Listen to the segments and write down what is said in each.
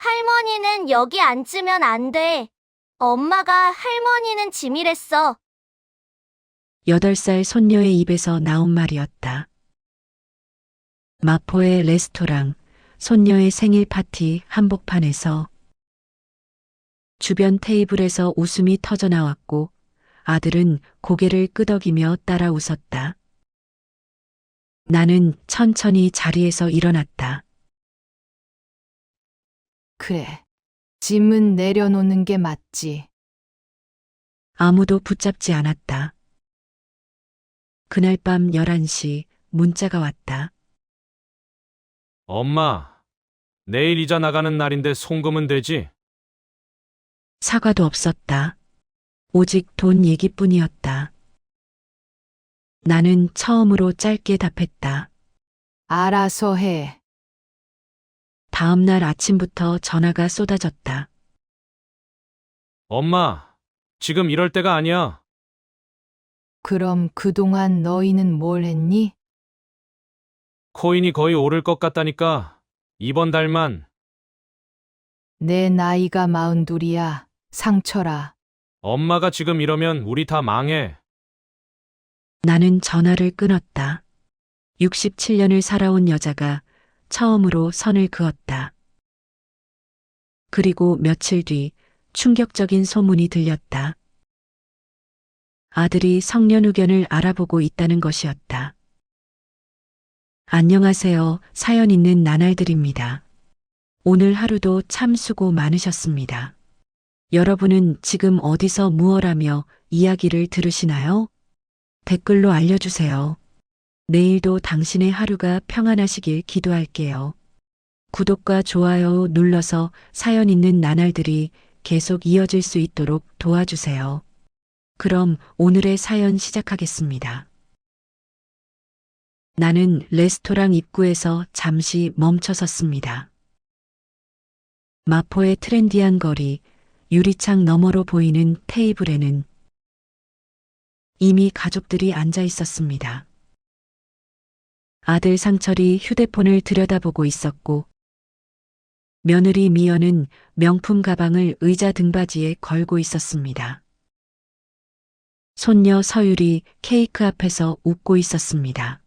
할머니는 여기 앉으면 안 돼. 엄마가 할머니는 짐이랬어. 8살 손녀의 입에서 나온 말이었다. 마포의 레스토랑, 손녀의 생일 파티 한복판에서 주변 테이블에서 웃음이 터져 나왔고 아들은 고개를 끄덕이며 따라 웃었다. 나는 천천히 자리에서 일어났다. 그래. 짐은 내려놓는 게 맞지. 아무도 붙잡지 않았다. 그날 밤 11시 문자가 왔다. 엄마, 내일 이자 나가는 날인데 송금은 되지? 사과도 없었다. 오직 돈 얘기뿐이었다. 나는 처음으로 짧게 답했다. 알아서 해. 다음 날 아침부터 전화가 쏟아졌다. 엄마, 지금 이럴 때가 아니야. 그럼 그동안 너희는 뭘 했니? 코인이 거의 오를 것 같다니까. 이번 달만. 내 나이가 42이야. 상처라. 엄마가 지금 이러면 우리 다 망해. 나는 전화를 끊었다. 67년을 살아온 여자가 처음으로 선을 그었다. 그리고 며칠 뒤 충격적인 소문이 들렸다. 아들이 성년후견을 알아보고 있다는 것이었다. 안녕하세요. 사연 있는 나날들입니다. 오늘 하루도 참 수고 많으셨습니다. 여러분은 지금 어디서 무엇하며 이야기를 들으시나요? 댓글로 알려주세요. 내일도 당신의 하루가 평안하시길 기도할게요. 구독과 좋아요 눌러서 사연 있는 나날들이 계속 이어질 수 있도록 도와주세요. 그럼 오늘의 사연 시작하겠습니다. 나는 레스토랑 입구에서 잠시 멈춰 섰습니다. 마포의 트렌디한 거리, 유리창 너머로 보이는 테이블에는 이미 가족들이 앉아 있었습니다. 아들 상철이 휴대폰을 들여다보고 있었고, 며느리 미연은 명품 가방을 의자 등받이에 걸고 있었습니다. 손녀 서율이 케이크 앞에서 웃고 있었습니다.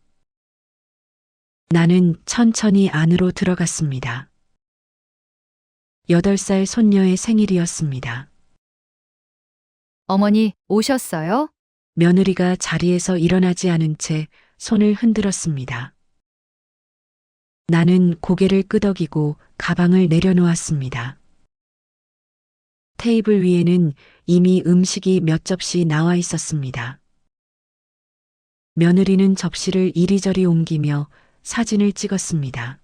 나는 천천히 안으로 들어갔습니다. 8살 손녀의 생일이었습니다. 어머니, 오셨어요? 며느리가 자리에서 일어나지 않은 채 손을 흔들었습니다. 나는 고개를 끄덕이고 가방을 내려놓았습니다. 테이블 위에는 이미 음식이 몇 접시 나와 있었습니다. 며느리는 접시를 이리저리 옮기며 사진을 찍었습니다.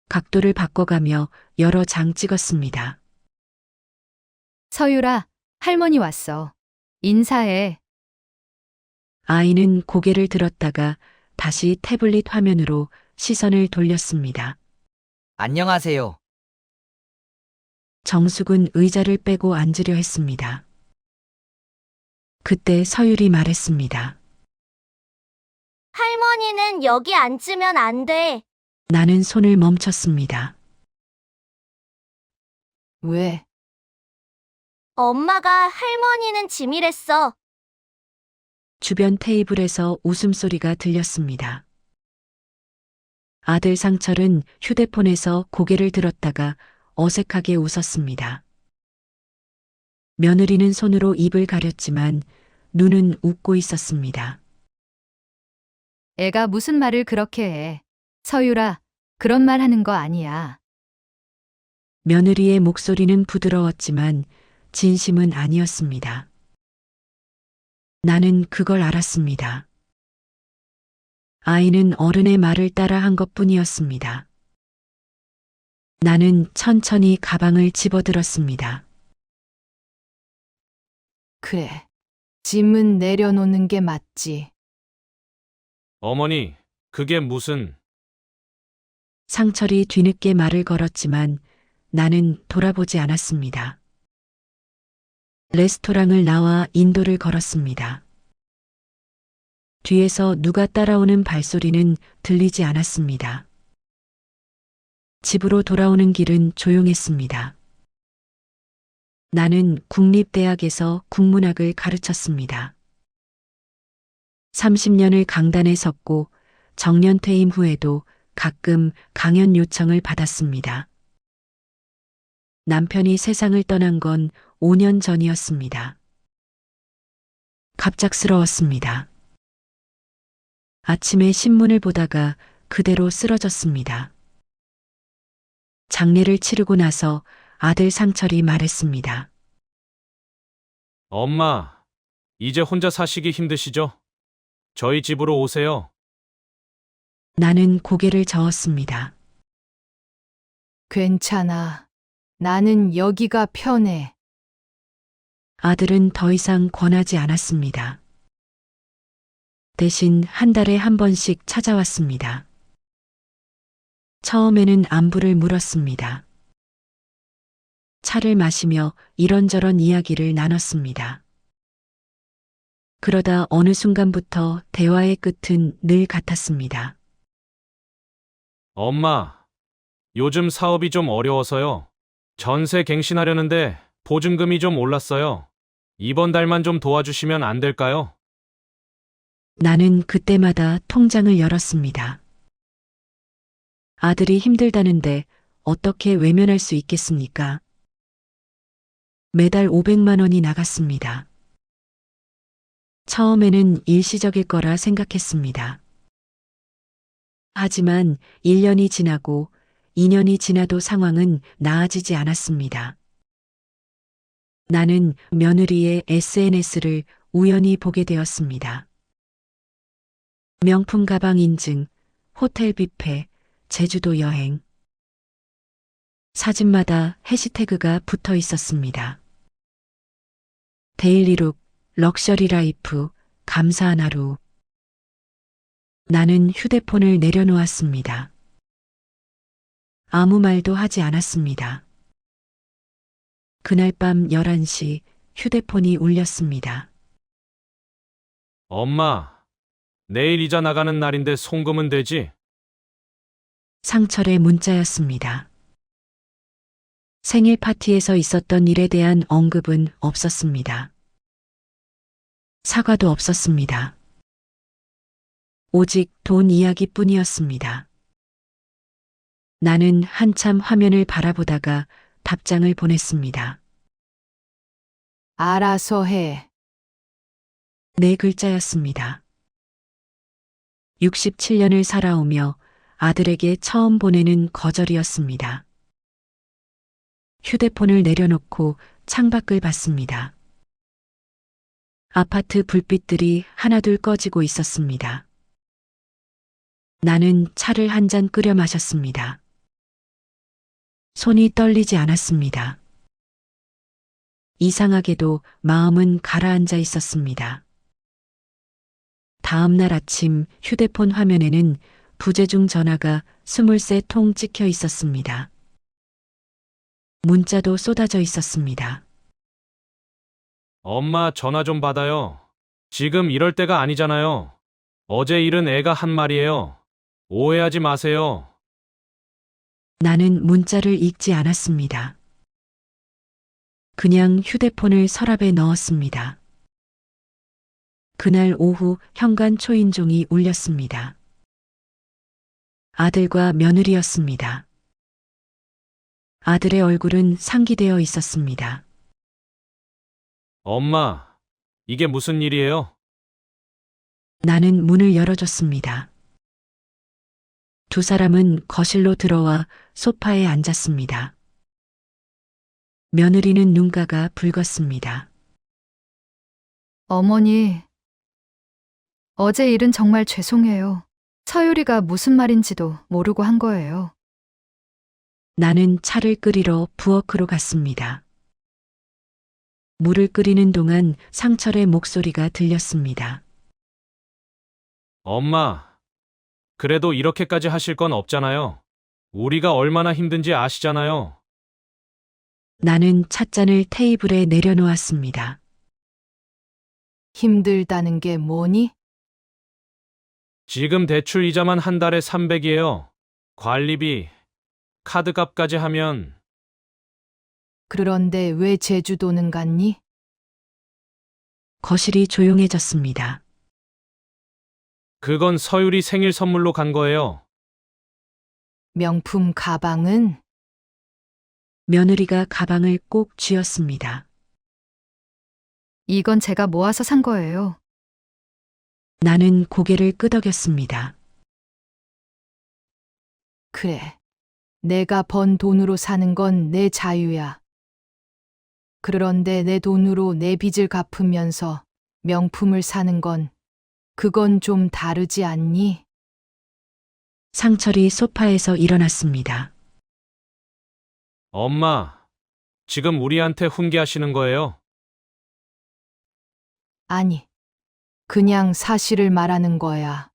각도를 바꿔가며 여러 장 찍었습니다. 서유라, 할머니 왔어. 인사해. 아이는 고개를 들었다가 다시 태블릿 화면으로 시선을 돌렸습니다. 안녕하세요. 정숙은 의자를 빼고 앉으려 했습니다. 그때 서율이 말했습니다. 할머니는 여기 앉으면 안 돼. 나는 손을 멈췄습니다. 왜? 엄마가 할머니는 짐이랬어. 주변 테이블에서 웃음소리가 들렸습니다. 아들 상철은 휴대폰에서 고개를 들었다가 어색하게 웃었습니다. 며느리는 손으로 입을 가렸지만 눈은 웃고 있었습니다. 애가 무슨 말을 그렇게 해. 서유라, 그런 말 하는 거 아니야. 며느리의 목소리는 부드러웠지만 진심은 아니었습니다. 나는 그걸 알았습니다. 아이는 어른의 말을 따라 한 것뿐이었습니다. 나는 천천히 가방을 집어들었습니다. 그래. 짐은 내려놓는 게 맞지. 어머니, 그게 무슨... 상철이 뒤늦게 말을 걸었지만 나는 돌아보지 않았습니다. 레스토랑을 나와 인도를 걸었습니다. 뒤에서 누가 따라오는 발소리는 들리지 않았습니다. 집으로 돌아오는 길은 조용했습니다. 나는 국립대학에서 국문학을 가르쳤습니다. 30년을 강단에 섰고 정년 퇴임 후에도 가끔 강연 요청을 받았습니다. 남편이 세상을 떠난 건 5년 전이었습니다. 갑작스러웠습니다. 아침에 신문을 보다가 그대로 쓰러졌습니다. 장례를 치르고 나서 아들 상철이 말했습니다. 엄마, 이제 혼자 사시기 힘드시죠? 저희 집으로 오세요. 나는 고개를 저었습니다. 괜찮아. 나는 여기가 편해. 아들은 더 이상 권하지 않았습니다. 대신 한 달에 한 번씩 찾아왔습니다. 처음에는 안부를 물었습니다. 차를 마시며 이런저런 이야기를 나눴습니다. 그러다 어느 순간부터 대화의 끝은 늘 같았습니다. 엄마, 요즘 사업이 좀 어려워서요. 전세 갱신하려는데 보증금이 좀 올랐어요. 이번 달만 좀 도와주시면 안 될까요? 나는 그때마다 통장을 열었습니다. 아들이 힘들다는데 어떻게 외면할 수 있겠습니까? 매달 500만 원이 나갔습니다. 처음에는 일시적일 거라 생각했습니다. 하지만 1년이 지나고 2년이 지나도 상황은 나아지지 않았습니다. 나는 며느리의 SNS를 우연히 보게 되었습니다. 명품 가방 인증, 호텔 뷔페, 제주도 여행. 사진마다 해시태그가 붙어 있었습니다. 데일리룩, 럭셔리 라이프, 감사한 하루. 나는 휴대폰을 내려놓았습니다. 아무 말도 하지 않았습니다. 그날 밤 11시 휴대폰이 울렸습니다. 엄마, 내일 이자 나가는 날인데 송금은 되지? 상철의 문자였습니다. 생일 파티에서 있었던 일에 대한 언급은 없었습니다. 사과도 없었습니다. 오직 돈 이야기뿐이었습니다. 나는 한참 화면을 바라보다가 답장을 보냈습니다. 알아서 해. 네 글자였습니다. 67년을 살아오며 아들에게 처음 보내는 거절이었습니다. 휴대폰을 내려놓고 창밖을 봤습니다. 아파트 불빛들이 하나둘 꺼지고 있었습니다. 나는 차를 한 잔 끓여 마셨습니다. 손이 떨리지 않았습니다. 이상하게도 마음은 가라앉아 있었습니다. 다음 날 아침 휴대폰 화면에는 부재중 전화가 23통 찍혀 있었습니다. 문자도 쏟아져 있었습니다. 엄마, 전화 좀 받아요. 지금 이럴 때가 아니잖아요. 어제 잃은 애가 한 마리예요. 오해하지 마세요. 나는 문자를 읽지 않았습니다. 그냥 휴대폰을 서랍에 넣었습니다. 그날 오후 현관 초인종이 울렸습니다. 아들과 며느리였습니다. 아들의 얼굴은 상기되어 있었습니다. 엄마, 이게 무슨 일이에요? 나는 문을 열어줬습니다. 두 사람은 거실로 들어와 소파에 앉았습니다. 며느리는 눈가가 붉었습니다. 어머니, 어제 일은 정말 죄송해요. 서유리가 무슨 말인지도 모르고 한 거예요. 나는 차를 끓이러 부엌으로 갔습니다. 물을 끓이는 동안 상철의 목소리가 들렸습니다. 엄마, 그래도 이렇게까지 하실 건 없잖아요. 우리가 얼마나 힘든지 아시잖아요. 나는 찻잔을 테이블에 내려놓았습니다. 힘들다는 게 뭐니? 지금 대출 이자만 한 달에 300이에요. 관리비, 카드값까지 하면 그런데 왜 제주도는 갔니? 거실이 조용해졌습니다. 그건 서율이 생일 선물로 간 거예요. 명품 가방은? 며느리가 가방을 꼭 쥐었습니다. 이건 제가 모아서 산 거예요. 나는 고개를 끄덕였습니다. 그래. 내가 번 돈으로 사는 건 내 자유야. 그런데 내 돈으로 내 빚을 갚으면서 명품을 사는 건 그건 좀 다르지 않니? 상철이 소파에서 일어났습니다. 엄마, 지금 우리한테 훈계하시는 거예요? 아니, 그냥 사실을 말하는 거야.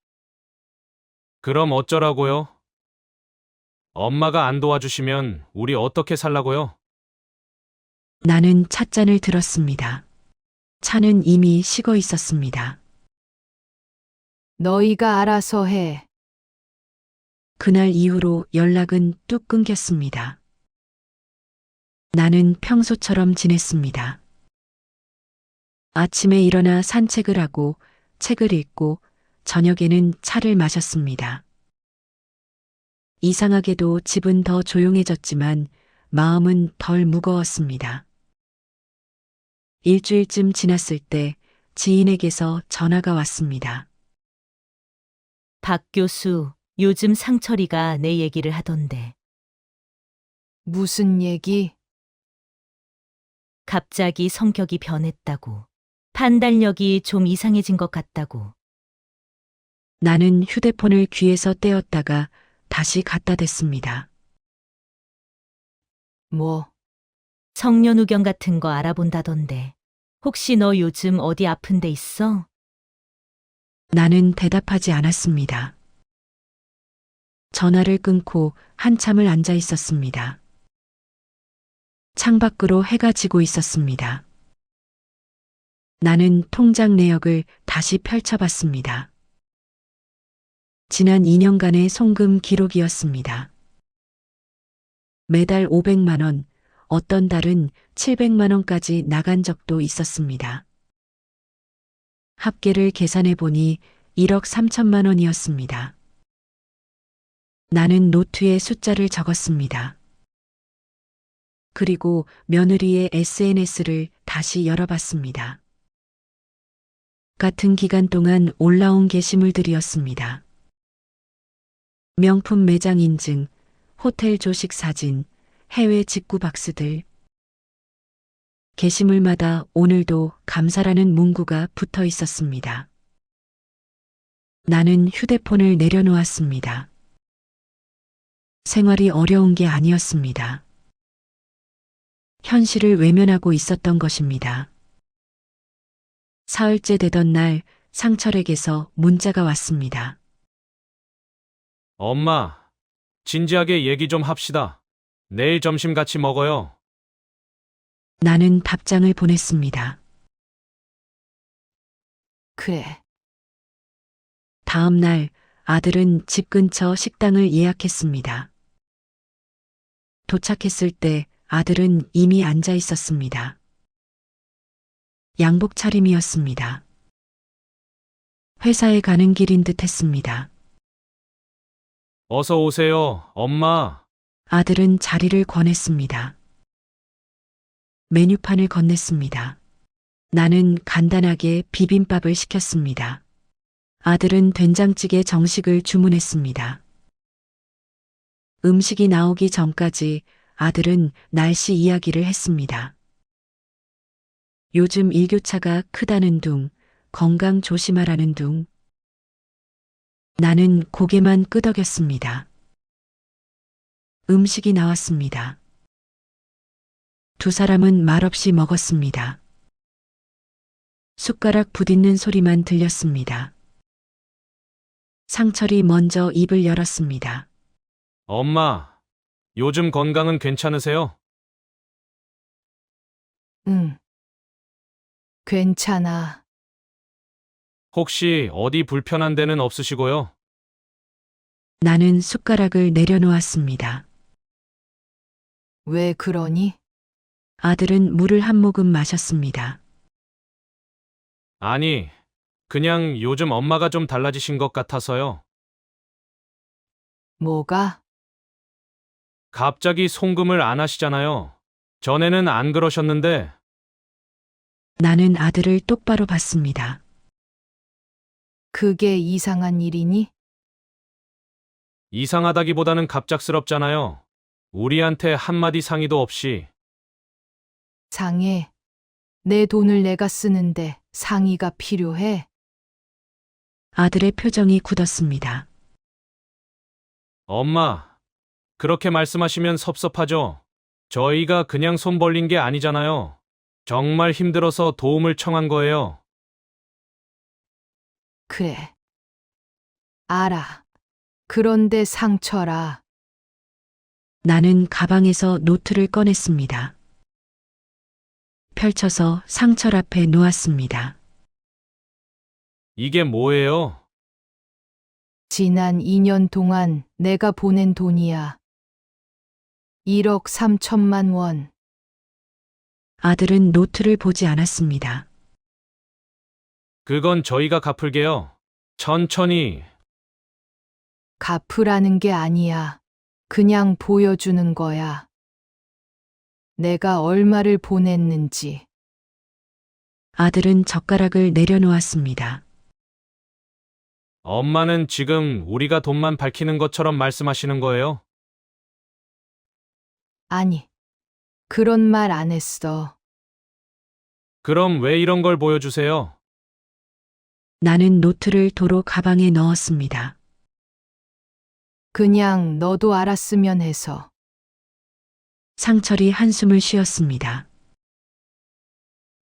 그럼 어쩌라고요? 엄마가 안 도와주시면 우리 어떻게 살라고요? 나는 찻잔을 들었습니다. 차는 이미 식어 있었습니다. 너희가 알아서 해. 그날 이후로 연락은 뚝 끊겼습니다. 나는 평소처럼 지냈습니다. 아침에 일어나 산책을 하고 책을 읽고 저녁에는 차를 마셨습니다. 이상하게도 집은 더 조용해졌지만 마음은 덜 무거웠습니다. 일주일쯤 지났을 때 지인에게서 전화가 왔습니다. 박 교수, 요즘 상철이가 내 얘기를 하던데. 무슨 얘기? 갑자기 성격이 변했다고. 판단력이 좀 이상해진 것 같다고. 나는 휴대폰을 귀에서 떼었다가 다시 갖다 댔습니다. 뭐, 성년우경 같은 거 알아본다던데. 혹시 너 요즘 어디 아픈 데 있어? 나는 대답하지 않았습니다. 전화를 끊고 한참을 앉아 있었습니다. 창밖으로 해가 지고 있었습니다. 나는 통장 내역을 다시 펼쳐봤습니다. 지난 2년간의 송금 기록이었습니다. 매달 500만 원, 어떤 달은 700만 원까지 나간 적도 있었습니다. 합계를 계산해 보니 1억 3천만 원이었습니다. 나는 노트에 숫자를 적었습니다. 그리고 며느리의 SNS를 다시 열어봤습니다. 같은 기간 동안 올라온 게시물들이었습니다. 명품 매장 인증, 호텔 조식 사진, 해외 직구 박스들. 게시물마다 오늘도 감사라는 문구가 붙어 있었습니다. 나는 휴대폰을 내려놓았습니다. 생활이 어려운 게 아니었습니다. 현실을 외면하고 있었던 것입니다. 사흘째 되던 날 상철에게서 문자가 왔습니다. 엄마, 진지하게 얘기 좀 합시다. 내일 점심 같이 먹어요. 나는 답장을 보냈습니다. 그래. 다음 날 아들은 집 근처 식당을 예약했습니다. 도착했을 때 아들은 이미 앉아 있었습니다. 양복 차림이었습니다. 회사에 가는 길인 듯 했습니다. 어서 오세요, 엄마. 아들은 자리를 권했습니다. 메뉴판을 건넸습니다. 나는 간단하게 비빔밥을 시켰습니다. 아들은 된장찌개 정식을 주문했습니다. 음식이 나오기 전까지 아들은 날씨 이야기를 했습니다. 요즘 일교차가 크다는 둥, 건강 조심하라는 둥. 나는 고개만 끄덕였습니다. 음식이 나왔습니다. 두 사람은 말없이 먹었습니다. 숟가락 부딪는 소리만 들렸습니다. 상철이 먼저 입을 열었습니다. 엄마, 요즘 건강은 괜찮으세요? 응. 괜찮아. 혹시 어디 불편한 데는 없으시고요? 나는 숟가락을 내려놓았습니다. 왜 그러니? 아들은 물을 한 모금 마셨습니다. 아니, 그냥 요즘 엄마가 좀 달라지신 것 같아서요. 뭐가? 갑자기 송금을 안 하시잖아요. 전에는 안 그러셨는데, 나는 아들을 똑바로 봤습니다. 그게 이상한 일이니? 이상하다기보다는 갑작스럽잖아요. 우리한테 한마디 상의도 없이. 상해. 내 돈을 내가 쓰는데 상의가 필요해? 아들의 표정이 굳었습니다. 엄마, 그렇게 말씀하시면 섭섭하죠? 저희가 그냥 손 벌린 게 아니잖아요. 정말 힘들어서 도움을 청한 거예요. 그래. 알아. 그런데 상철아. 나는 가방에서 노트를 꺼냈습니다. 펼쳐서 상철 앞에 놓았습니다. 이게 뭐예요? 지난 2년 동안 내가 보낸 돈이야. 1억 3천만 원. 아들은 노트를 보지 않았습니다. 그건 저희가 갚을게요. 천천히. 갚으라는 게 아니야. 그냥 보여주는 거야. 내가 얼마를 보냈는지. 아들은 젓가락을 내려놓았습니다. 엄마는 지금 우리가 돈만 밝히는 것처럼 말씀하시는 거예요? 아니, 그런 말 안 했어. 그럼 왜 이런 걸 보여주세요? 나는 노트를 도로 가방에 넣었습니다. 그냥 너도 알았으면 해서. 상철이 한숨을 쉬었습니다.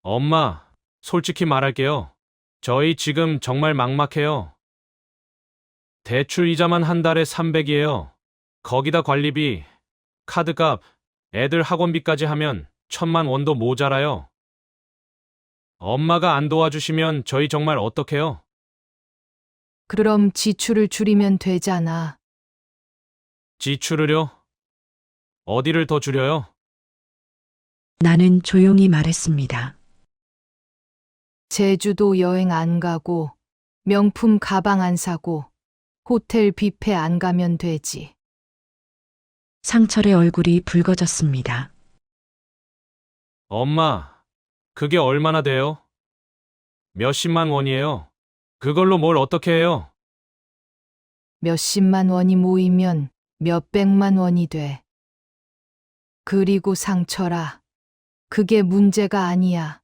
엄마, 솔직히 말할게요. 저희 지금 정말 막막해요. 대출 이자만 한 달에 300이에요. 거기다 관리비, 카드값, 애들 학원비까지 하면 1,000만 원도 모자라요. 엄마가 안 도와주시면 저희 정말 어떡해요? 그럼 지출을 줄이면 되잖아. 지출을요? 어디를 더 줄여요? 나는 조용히 말했습니다. 제주도 여행 안 가고, 명품 가방 안 사고, 호텔 뷔페 안 가면 되지. 상철의 얼굴이 붉어졌습니다. 엄마, 그게 얼마나 돼요? 몇십만 원이에요. 그걸로 뭘 어떻게 해요? 몇십만 원이 모이면 몇백만 원이 돼. 그리고 상철아, 그게 문제가 아니야.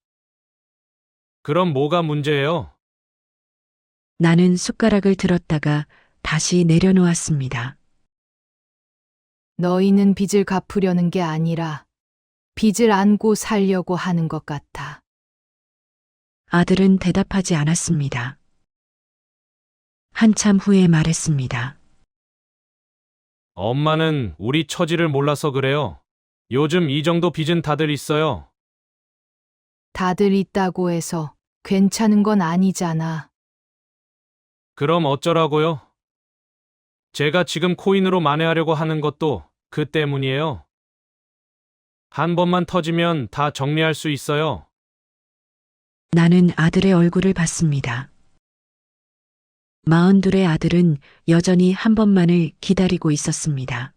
그럼 뭐가 문제예요? 나는 숟가락을 들었다가 다시 내려놓았습니다. 너희는 빚을 갚으려는 게 아니라 빚을 안고 살려고 하는 것 같아. 아들은 대답하지 않았습니다. 한참 후에 말했습니다. 엄마는 우리 처지를 몰라서 그래요. 요즘 이 정도 빚은 다들 있어요. 다들 있다고 해서 괜찮은 건 아니잖아. 그럼 어쩌라고요? 제가 지금 코인으로 만회하려고 하는 것도 그 때문이에요. 한 번만 터지면 다 정리할 수 있어요. 나는 아들의 얼굴을 봤습니다. 42의 아들은 여전히 한 번만을 기다리고 있었습니다.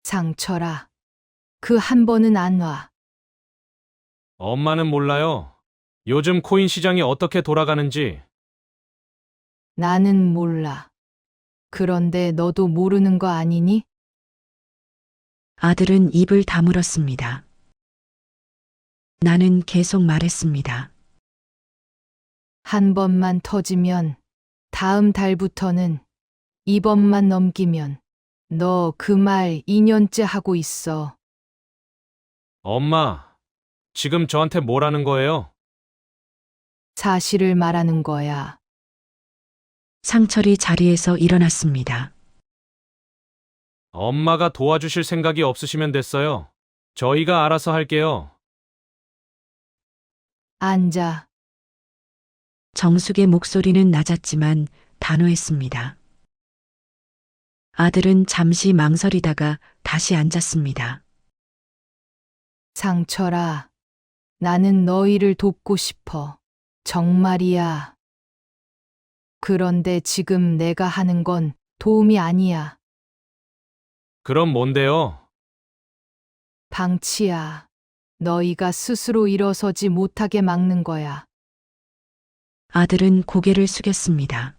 상철아, 그 한 번은 안 와. 엄마는 몰라요. 요즘 코인 시장이 어떻게 돌아가는지. 나는 몰라. 그런데 너도 모르는 거 아니니? 아들은 입을 다물었습니다. 나는 계속 말했습니다. 한 번만 터지면 다음 달부터는 이번만 넘기면 너 그 말 2년째 하고 있어. 엄마, 지금 저한테 뭐라는 거예요? 사실을 말하는 거야. 상철이 자리에서 일어났습니다. 엄마가 도와주실 생각이 없으시면 됐어요. 저희가 알아서 할게요. 앉아. 정숙의 목소리는 낮았지만 단호했습니다. 아들은 잠시 망설이다가 다시 앉았습니다. 상철아, 나는 너희를 돕고 싶어. 정말이야. 그런데 지금 내가 하는 건 도움이 아니야. 그럼 뭔데요? 방치야. 너희가 스스로 일어서지 못하게 막는 거야. 아들은 고개를 숙였습니다.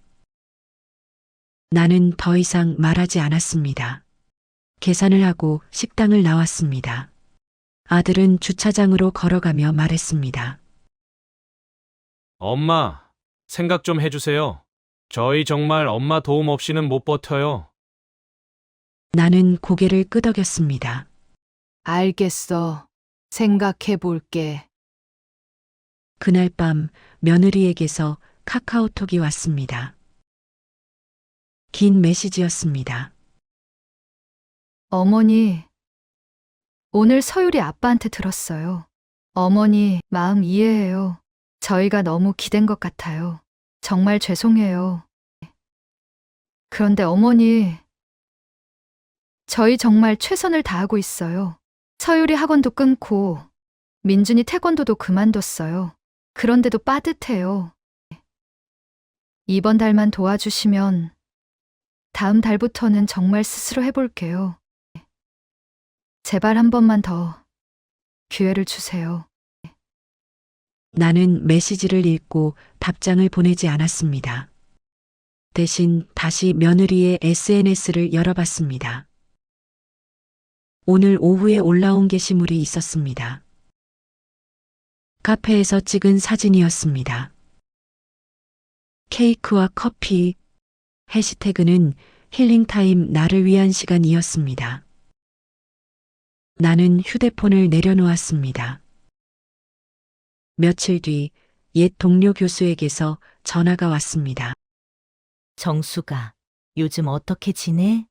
나는 더 이상 말하지 않았습니다. 계산을 하고 식당을 나왔습니다. 아들은 주차장으로 걸어가며 말했습니다. 엄마, 생각 좀 해주세요. 저희 정말 엄마 도움 없이는 못 버텨요. 나는 고개를 끄덕였습니다. 알겠어. 생각해 볼게. 그날 밤 며느리에게서 카카오톡이 왔습니다. 긴 메시지였습니다. 어머니, 오늘 서율이 아빠한테 들었어요. 어머니, 마음 이해해요. 저희가 너무 기댄 것 같아요. 정말 죄송해요. 그런데 어머니, 저희 정말 최선을 다하고 있어요. 서율이 학원도 끊고, 민준이 태권도도 그만뒀어요. 그런데도 빠듯해요. 이번 달만 도와주시면 다음 달부터는 정말 스스로 해볼게요. 제발 한 번만 더 기회를 주세요. 나는 메시지를 읽고 답장을 보내지 않았습니다. 대신 다시 며느리의 SNS를 열어봤습니다. 오늘 오후에 올라온 게시물이 있었습니다. 카페에서 찍은 사진이었습니다. 케이크와 커피, 해시태그는 힐링타임 나를 위한 시간이었습니다. 나는 휴대폰을 내려놓았습니다. 며칠 뒤 옛 동료 교수에게서 전화가 왔습니다. 정수가 요즘 어떻게 지내?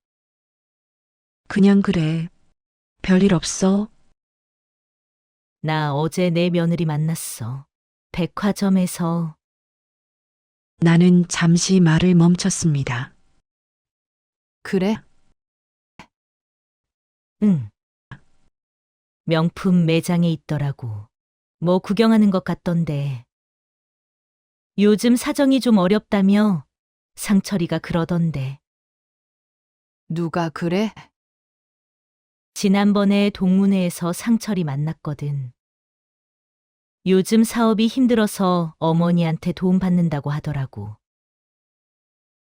그냥 그래. 별일 없어? 나 어제 내 며느리 만났어. 백화점에서. 나는 잠시 말을 멈췄습니다. 그래? 응. 명품 매장에 있더라고. 뭐 구경하는 것 같던데. 요즘 사정이 좀 어렵다며 상철이가 그러던데. 누가 그래? 지난번에 동문회에서 상철이 만났거든. 요즘 사업이 힘들어서 어머니한테 도움받는다고 하더라고.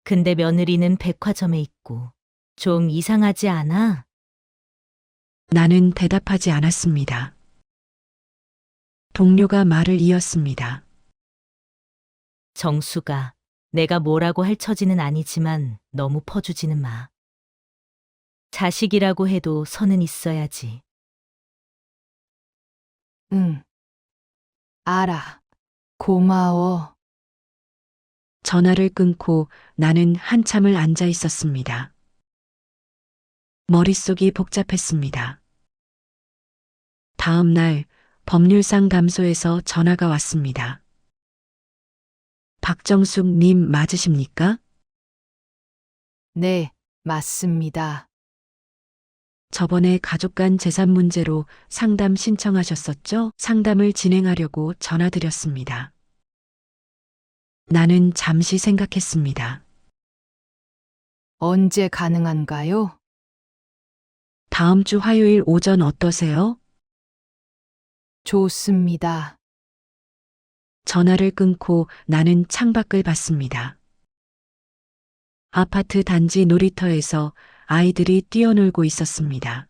근데 며느리는 백화점에 있고 좀 이상하지 않아? 나는 대답하지 않았습니다. 동료가 말을 이었습니다. 정수가 내가 뭐라고 할 처지는 아니지만 너무 퍼주지는 마. 자식이라고 해도 선은 있어야지. 응. 알아. 고마워. 전화를 끊고 나는 한참을 앉아 있었습니다. 머릿속이 복잡했습니다. 다음 날 법률상담소에서 전화가 왔습니다. 박정숙 님 맞으십니까? 네, 맞습니다. 저번에 가족 간 재산 문제로 상담 신청하셨었죠? 상담을 진행하려고 전화드렸습니다. 나는 잠시 생각했습니다. 언제 가능한가요? 다음 주 화요일 오전 어떠세요? 좋습니다. 전화를 끊고 나는 창밖을 봤습니다. 아파트 단지 놀이터에서 아이들이 뛰어놀고 있었습니다.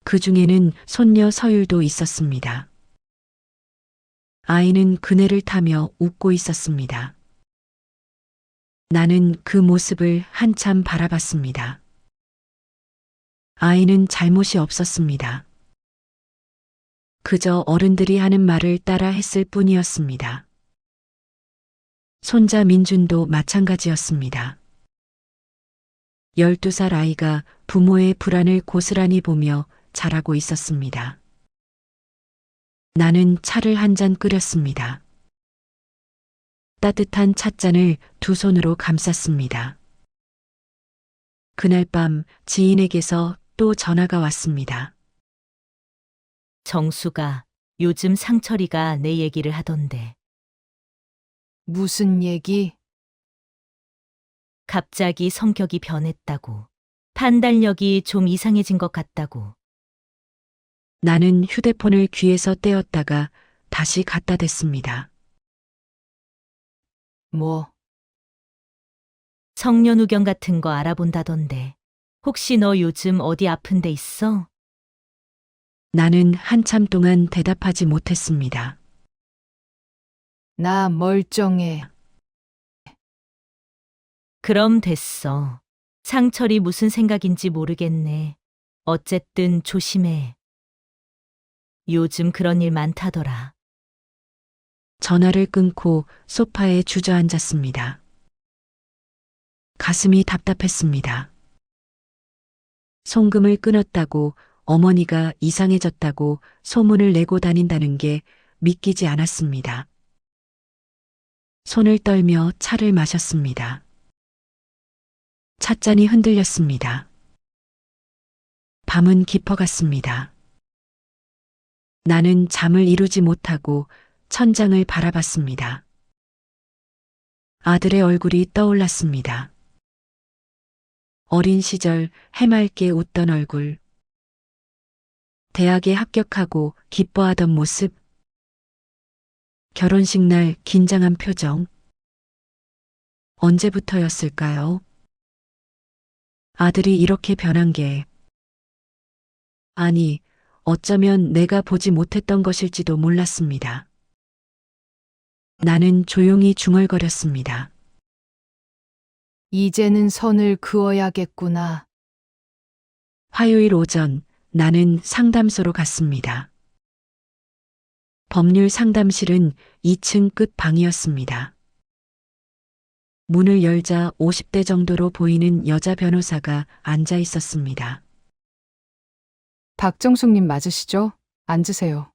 그 중에는 손녀 서율도 있었습니다. 아이는 그네를 타며 웃고 있었습니다. 나는 그 모습을 한참 바라봤습니다. 아이는 잘못이 없었습니다. 그저 어른들이 하는 말을 따라 했을 뿐이었습니다. 손자 민준도 마찬가지였습니다. 12살 아이가 부모의 불안을 고스란히 보며 자라고 있었습니다. 나는 차를 한 잔 끓였습니다. 따뜻한 찻잔을 두 손으로 감쌌습니다. 그날 밤 지인에게서 또 전화가 왔습니다. 정수가 요즘 상철이가 내 얘기를 하던데. 무슨 얘기? 갑자기 성격이 변했다고. 판단력이 좀 이상해진 것 같다고. 나는 휴대폰을 귀에서 떼었다가 다시 갖다 댔습니다. 뭐, 성년우경 같은 거 알아본다던데. 혹시 너 요즘 어디 아픈 데 있어? 나는 한참 동안 대답하지 못했습니다. 나 멀쩡해. 그럼 됐어. 상철이 무슨 생각인지 모르겠네. 어쨌든 조심해. 요즘 그런 일 많다더라. 전화를 끊고 소파에 주저앉았습니다. 가슴이 답답했습니다. 송금을 끊었다고 어머니가 이상해졌다고 소문을 내고 다닌다는 게 믿기지 않았습니다. 손을 떨며 차를 마셨습니다. 찻잔이 흔들렸습니다. 밤은 깊어갔습니다. 나는 잠을 이루지 못하고 천장을 바라봤습니다. 아들의 얼굴이 떠올랐습니다. 어린 시절 해맑게 웃던 얼굴. 대학에 합격하고 기뻐하던 모습. 결혼식 날 긴장한 표정. 언제부터였을까요? 아들이 이렇게 변한 게, 아니, 어쩌면 내가 보지 못했던 것일지도 몰랐습니다. 나는 조용히 중얼거렸습니다. 이제는 선을 그어야겠구나. 화요일 오전 나는 상담소로 갔습니다. 법률 상담실은 2층 끝 방이었습니다. 문을 열자 50대 정도로 보이는 여자 변호사가 앉아 있었습니다. 박정숙님 맞으시죠? 앉으세요.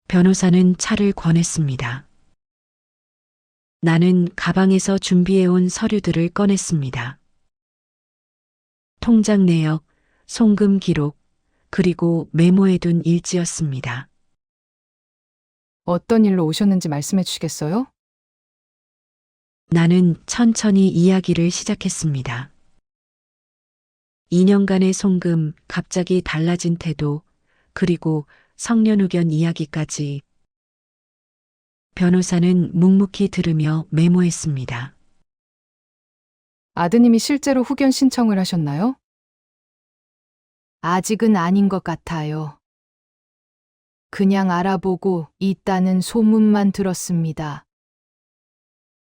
변호사는 차를 권했습니다. 나는 가방에서 준비해온 서류들을 꺼냈습니다. 통장 내역, 송금 기록, 그리고 메모해둔 일지였습니다. 어떤 일로 오셨는지 말씀해 주시겠어요? 나는 천천히 이야기를 시작했습니다. 2년간의 송금, 갑자기 달라진 태도, 그리고 성년후견 이야기까지. 변호사는 묵묵히 들으며 메모했습니다. 아드님이 실제로 후견 신청을 하셨나요? 아직은 아닌 것 같아요. 그냥 알아보고 있다는 소문만 들었습니다.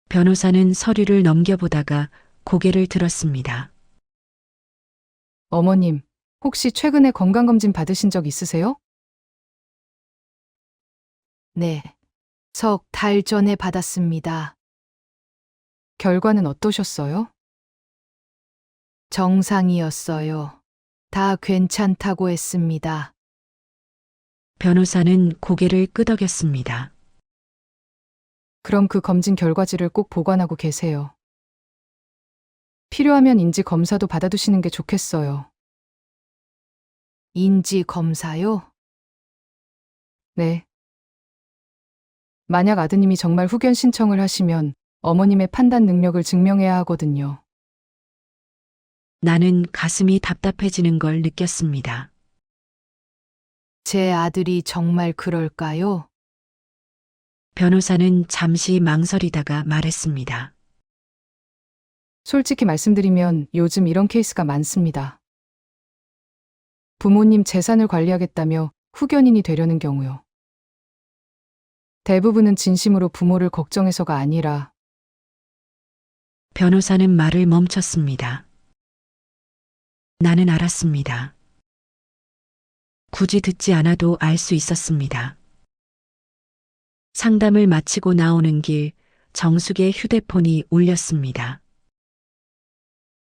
변호사는 서류를 넘겨보다가 고개를 들었습니다. 어머님, 혹시 최근에 건강검진 받으신 적 있으세요? 네. 석 달 전에 받았습니다. 결과는 어떠셨어요? 정상이었어요. 다 괜찮다고 했습니다. 변호사는 고개를 끄덕였습니다. 그럼 그 검진 결과지를 꼭 보관하고 계세요. 필요하면 인지 검사도 받아두시는 게 좋겠어요. 인지 검사요? 네. 만약 아드님이 정말 후견 신청을 하시면 어머님의 판단 능력을 증명해야 하거든요. 나는 가슴이 답답해지는 걸 느꼈습니다. 제 아들이 정말 그럴까요? 변호사는 잠시 망설이다가 말했습니다. 솔직히 말씀드리면 요즘 이런 케이스가 많습니다. 부모님 재산을 관리하겠다며 후견인이 되려는 경우요. 대부분은 진심으로 부모를 걱정해서가 아니라 변호사는 말을 멈췄습니다. 나는 알았습니다. 굳이 듣지 않아도 알 수 있었습니다. 상담을 마치고 나오는 길, 정숙의 휴대폰이 울렸습니다.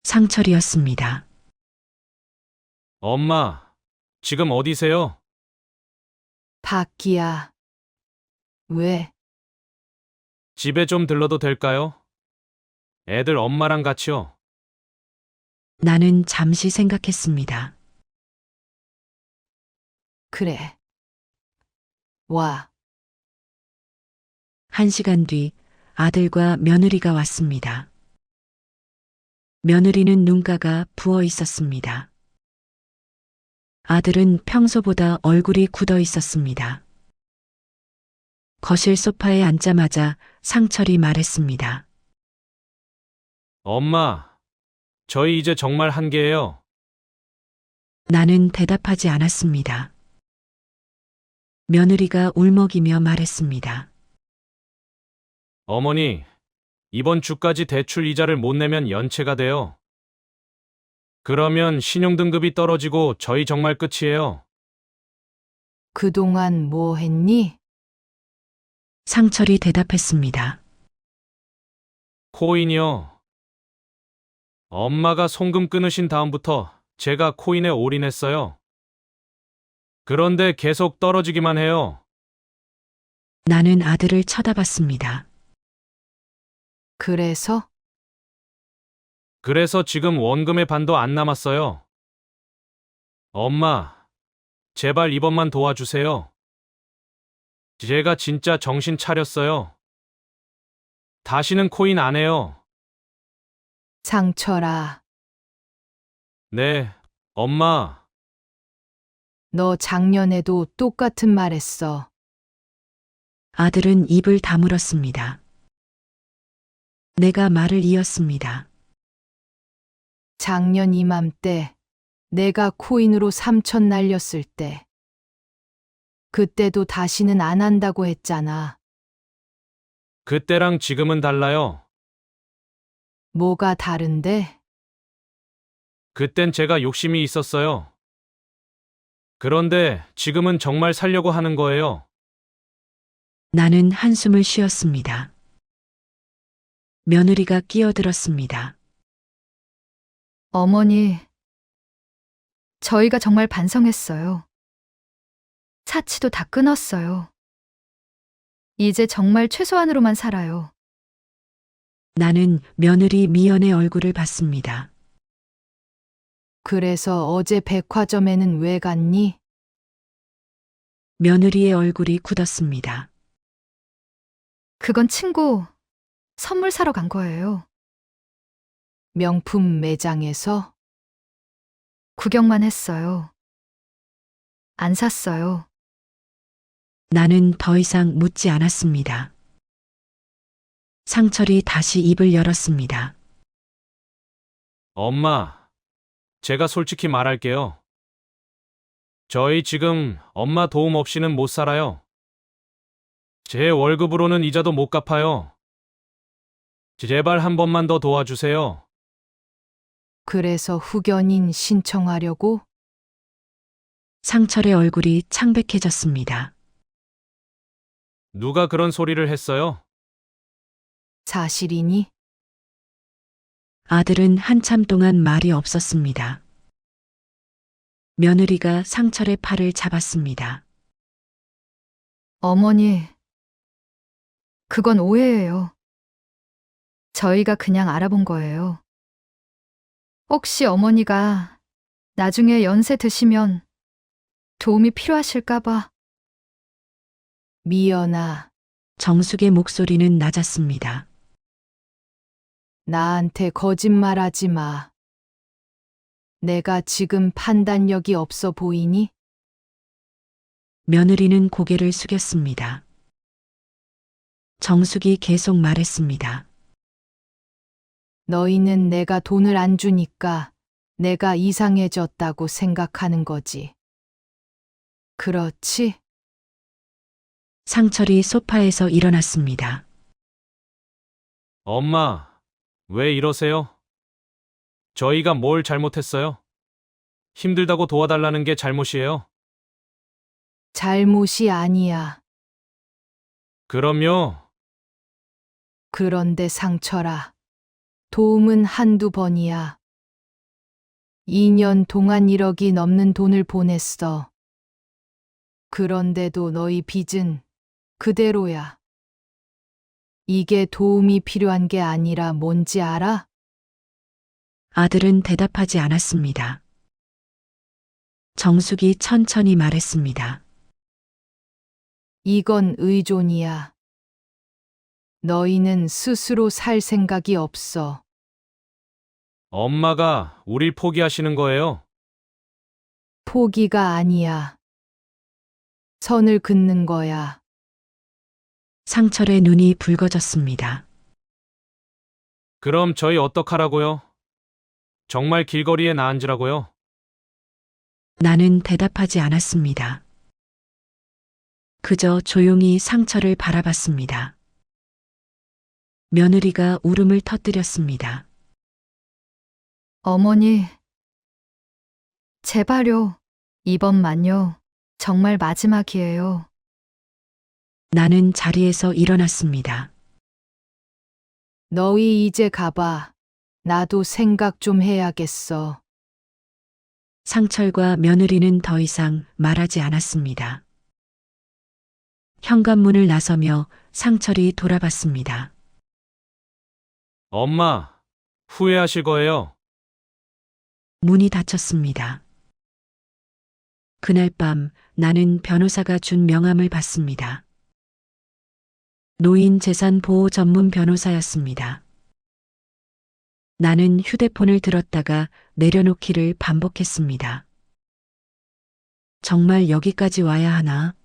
상철이었습니다. 엄마, 지금 어디세요? 밖이야. 왜? 집에 좀 들러도 될까요? 애들 엄마랑 같이요. 나는 잠시 생각했습니다. 그래. 와, 1시간 뒤 아들과 며느리가 왔습니다. 며느리는 눈가가 부어 있었습니다. 아들은 평소보다 얼굴이 굳어 있었습니다. 거실 소파에 앉자마자 상철이 말했습니다. 엄마, 저희 이제 정말 한계예요. 나는 대답하지 않았습니다. 며느리가 울먹이며 말했습니다. 어머니, 이번 주까지 대출 이자를 못 내면 연체가 돼요. 그러면 신용등급이 떨어지고 저희 정말 끝이에요. 그동안 뭐 했니? 상철이 대답했습니다. 코인이요. 엄마가 송금 끊으신 다음부터 제가 코인에 올인했어요. 그런데 계속 떨어지기만 해요. 나는 아들을 쳐다봤습니다. 그래서 지금 원금의 반도 안 남았어요. 엄마, 제발 이번만 도와주세요. 제가 진짜 정신 차렸어요. 다시는 코인 안 해요. 상철아, 네, 엄마. 너 작년에도 똑같은 말 했어. 아들은 입을 다물었습니다. 내가 말을 이었습니다. 작년 이맘때 내가 코인으로 3천 날렸을 때. 그때도 다시는 안 한다고 했잖아. 그때랑 지금은 달라요. 뭐가 다른데? 그땐 제가 욕심이 있었어요. 그런데 지금은 정말 살려고 하는 거예요. 나는 한숨을 쉬었습니다. 며느리가 끼어들었습니다. 어머니, 저희가 정말 반성했어요. 사치도 다 끊었어요. 이제 정말 최소한으로만 살아요. 나는 며느리 미연의 얼굴을 봤습니다. 그래서 어제 백화점에는 왜 갔니? 며느리의 얼굴이 굳었습니다. 그건 친구 선물 사러 간 거예요. 명품 매장에서? 구경만 했어요. 안 샀어요. 나는 더 이상 묻지 않았습니다. 상철이 다시 입을 열었습니다. 엄마, 제가 솔직히 말할게요. 저희 지금 엄마 도움 없이는 못 살아요. 제 월급으로는 이자도 못 갚아요. 제발 한 번만 더 도와주세요. 그래서 후견인 신청하려고? 상철의 얼굴이 창백해졌습니다. 누가 그런 소리를 했어요? 사실이니? 아들은 한참 동안 말이 없었습니다. 며느리가 상철의 팔을 잡았습니다. 어머니, 그건 오해예요. 저희가 그냥 알아본 거예요. 혹시 어머니가 나중에 연세 드시면 도움이 필요하실까봐. 미연아, 정숙의 목소리는 낮았습니다. 나한테 거짓말하지 마. 내가 지금 판단력이 없어 보이니? 며느리는 고개를 숙였습니다. 정숙이 계속 말했습니다. 너희는 내가 돈을 안 주니까 내가 이상해졌다고 생각하는 거지. 그렇지? 상철이 소파에서 일어났습니다. 엄마, 왜 이러세요? 저희가 뭘 잘못했어요? 힘들다고 도와달라는 게 잘못이에요? 잘못이 아니야. 그럼요. 그런데 상철아, 도움은 한두 번이야. 2년 동안 1억이 넘는 돈을 보냈어. 그런데도 너희 빚은 그대로야. 이게 도움이 필요한 게 아니라 뭔지 알아? 아들은 대답하지 않았습니다. 정숙이 천천히 말했습니다. 이건 의존이야. 너희는 스스로 살 생각이 없어. 엄마가 우릴 포기하시는 거예요? 포기가 아니야. 선을 긋는 거야. 상철의 눈이 붉어졌습니다. 그럼 저희 어떡하라고요? 정말 길거리에 나앉으라고요? 나는 대답하지 않았습니다. 그저 조용히 상철을 바라봤습니다. 며느리가 울음을 터뜨렸습니다. 어머니, 제발요. 이번만요. 정말 마지막이에요. 나는 자리에서 일어났습니다. 너희 이제 가봐. 나도 생각 좀 해야겠어. 상철과 며느리는 더 이상 말하지 않았습니다. 현관문을 나서며 상철이 돌아봤습니다. 엄마, 후회하실 거예요. 문이 닫혔습니다. 그날 밤 나는 변호사가 준 명함을 받습니다. 노인 재산 보호 전문 변호사였습니다. 나는 휴대폰을 들었다가 내려놓기를 반복했습니다. 정말 여기까지 와야 하나?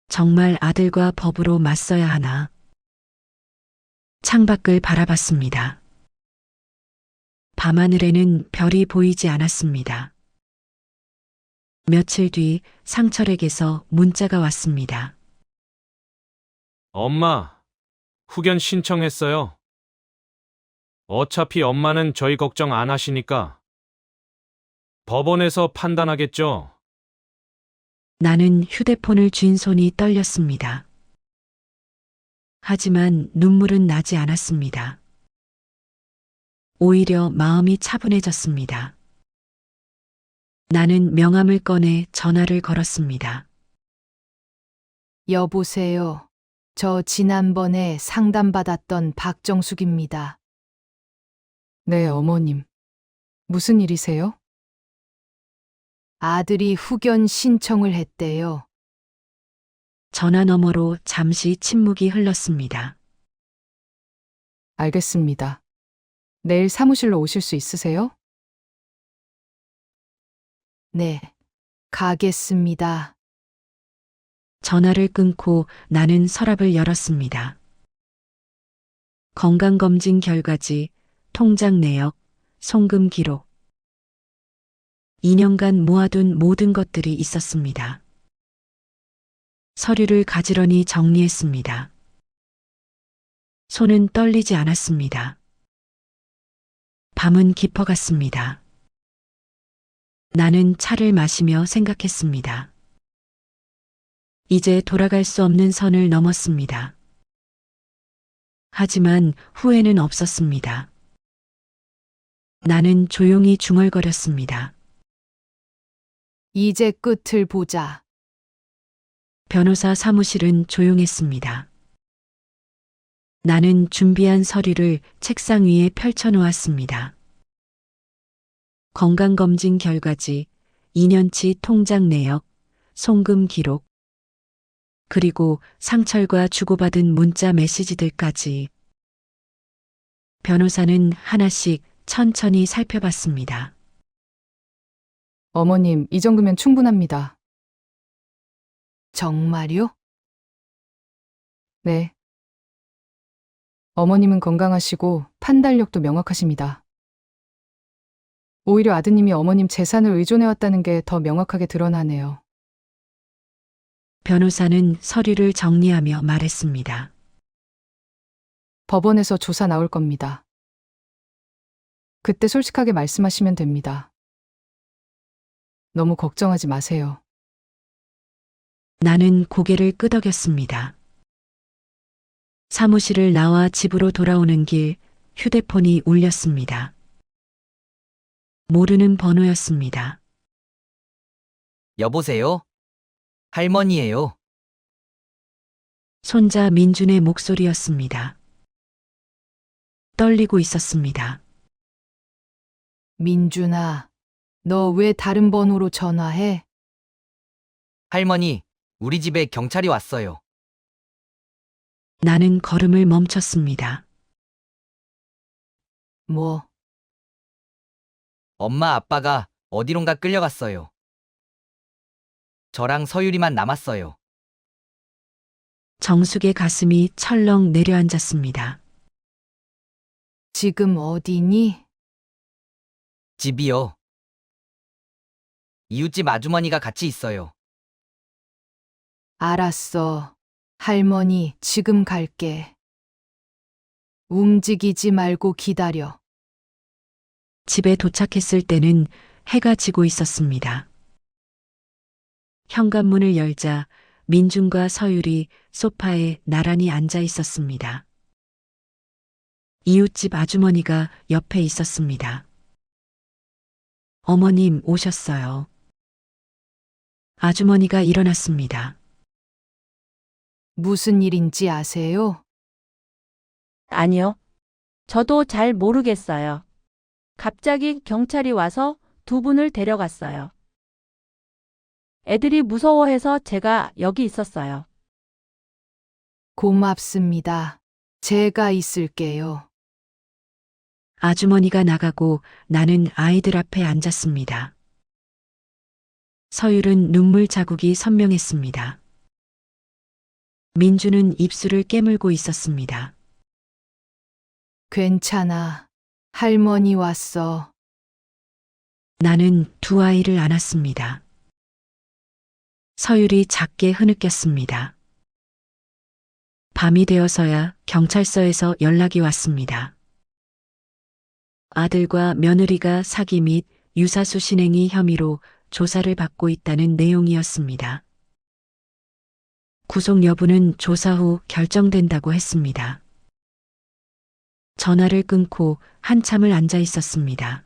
정말 아들과 법으로 맞서야 하나? 창밖을 바라봤습니다. 밤하늘에는 별이 보이지 않았습니다. 며칠 뒤 상철에게서 문자가 왔습니다. 엄마, 후견 신청했어요. 어차피 엄마는 저희 걱정 안 하시니까. 법원에서 판단하겠죠? 나는 휴대폰을 쥔 손이 떨렸습니다. 하지만 눈물은 나지 않았습니다. 오히려 마음이 차분해졌습니다. 나는 명함을 꺼내 전화를 걸었습니다. 여보세요. 저 지난번에 상담받았던 박정숙입니다. 네, 어머님. 무슨 일이세요? 아들이 후견 신청을 했대요. 전화 너머로 잠시 침묵이 흘렀습니다. 알겠습니다. 내일 사무실로 오실 수 있으세요? 네, 가겠습니다. 전화를 끊고 나는 서랍을 열었습니다. 건강검진 결과지, 통장 내역, 송금 기록. 2년간 모아둔 모든 것들이 있었습니다. 서류를 가지런히 정리했습니다. 손은 떨리지 않았습니다. 밤은 깊어갔습니다. 나는 차를 마시며 생각했습니다. 이제 돌아갈 수 없는 선을 넘었습니다. 하지만 후회는 없었습니다. 나는 조용히 중얼거렸습니다. 이제 끝을 보자. 변호사 사무실은 조용했습니다. 나는 준비한 서류를 책상 위에 펼쳐놓았습니다. 건강검진 결과지, 2년치 통장 내역, 송금 기록, 그리고 상철과 주고받은 문자 메시지들까지. 변호사는 하나씩 천천히 살펴봤습니다. 어머님, 이 정도면 충분합니다. 정말요? 네. 어머님은 건강하시고 판단력도 명확하십니다. 오히려 아드님이 어머님 재산을 의존해왔다는 게 더 명확하게 드러나네요. 변호사는 서류를 정리하며 말했습니다. 법원에서 조사 나올 겁니다. 그때 솔직하게 말씀하시면 됩니다. 너무 걱정하지 마세요. 나는 고개를 끄덕였습니다. 사무실을 나와 집으로 돌아오는 길 휴대폰이 울렸습니다. 모르는 번호였습니다. 여보세요? 할머니예요. 손자 민준의 목소리였습니다. 떨리고 있었습니다. 민준아, 너 왜 다른 번호로 전화해? 할머니, 우리 집에 경찰이 왔어요. 나는 걸음을 멈췄습니다. 뭐, 엄마 아빠가 어디론가 끌려갔어요. 저랑 서유리만 남았어요. 정숙의 가슴이 철렁 내려앉았습니다. 지금 어디니? 집이요. 이웃집 아주머니가 같이 있어요. 알았어. 할머니, 지금 갈게. 움직이지 말고 기다려. 집에 도착했을 때는 해가 지고 있었습니다. 현관문을 열자 민준과 서율이 소파에 나란히 앉아 있었습니다. 이웃집 아주머니가 옆에 있었습니다. 어머님 오셨어요. 아주머니가 일어났습니다. 무슨 일인지 아세요? 아니요. 저도 잘 모르겠어요. 갑자기 경찰이 와서 두 분을 데려갔어요. 애들이 무서워해서 제가 여기 있었어요. 고맙습니다. 제가 있을게요. 아주머니가 나가고 나는 아이들 앞에 앉았습니다. 서율은 눈물 자국이 선명했습니다. 민주는 입술을 깨물고 있었습니다. 괜찮아. 할머니 왔어. 나는 두 아이를 안았습니다. 서율이 작게 흐느꼈습니다. 밤이 되어서야 경찰서에서 연락이 왔습니다. 아들과 며느리가 사기 및 유사수 신행위 혐의로 조사를 받고 있다는 내용이었습니다. 구속 여부는 조사 후 결정된다고 했습니다. 전화를 끊고 한참을 앉아 있었습니다.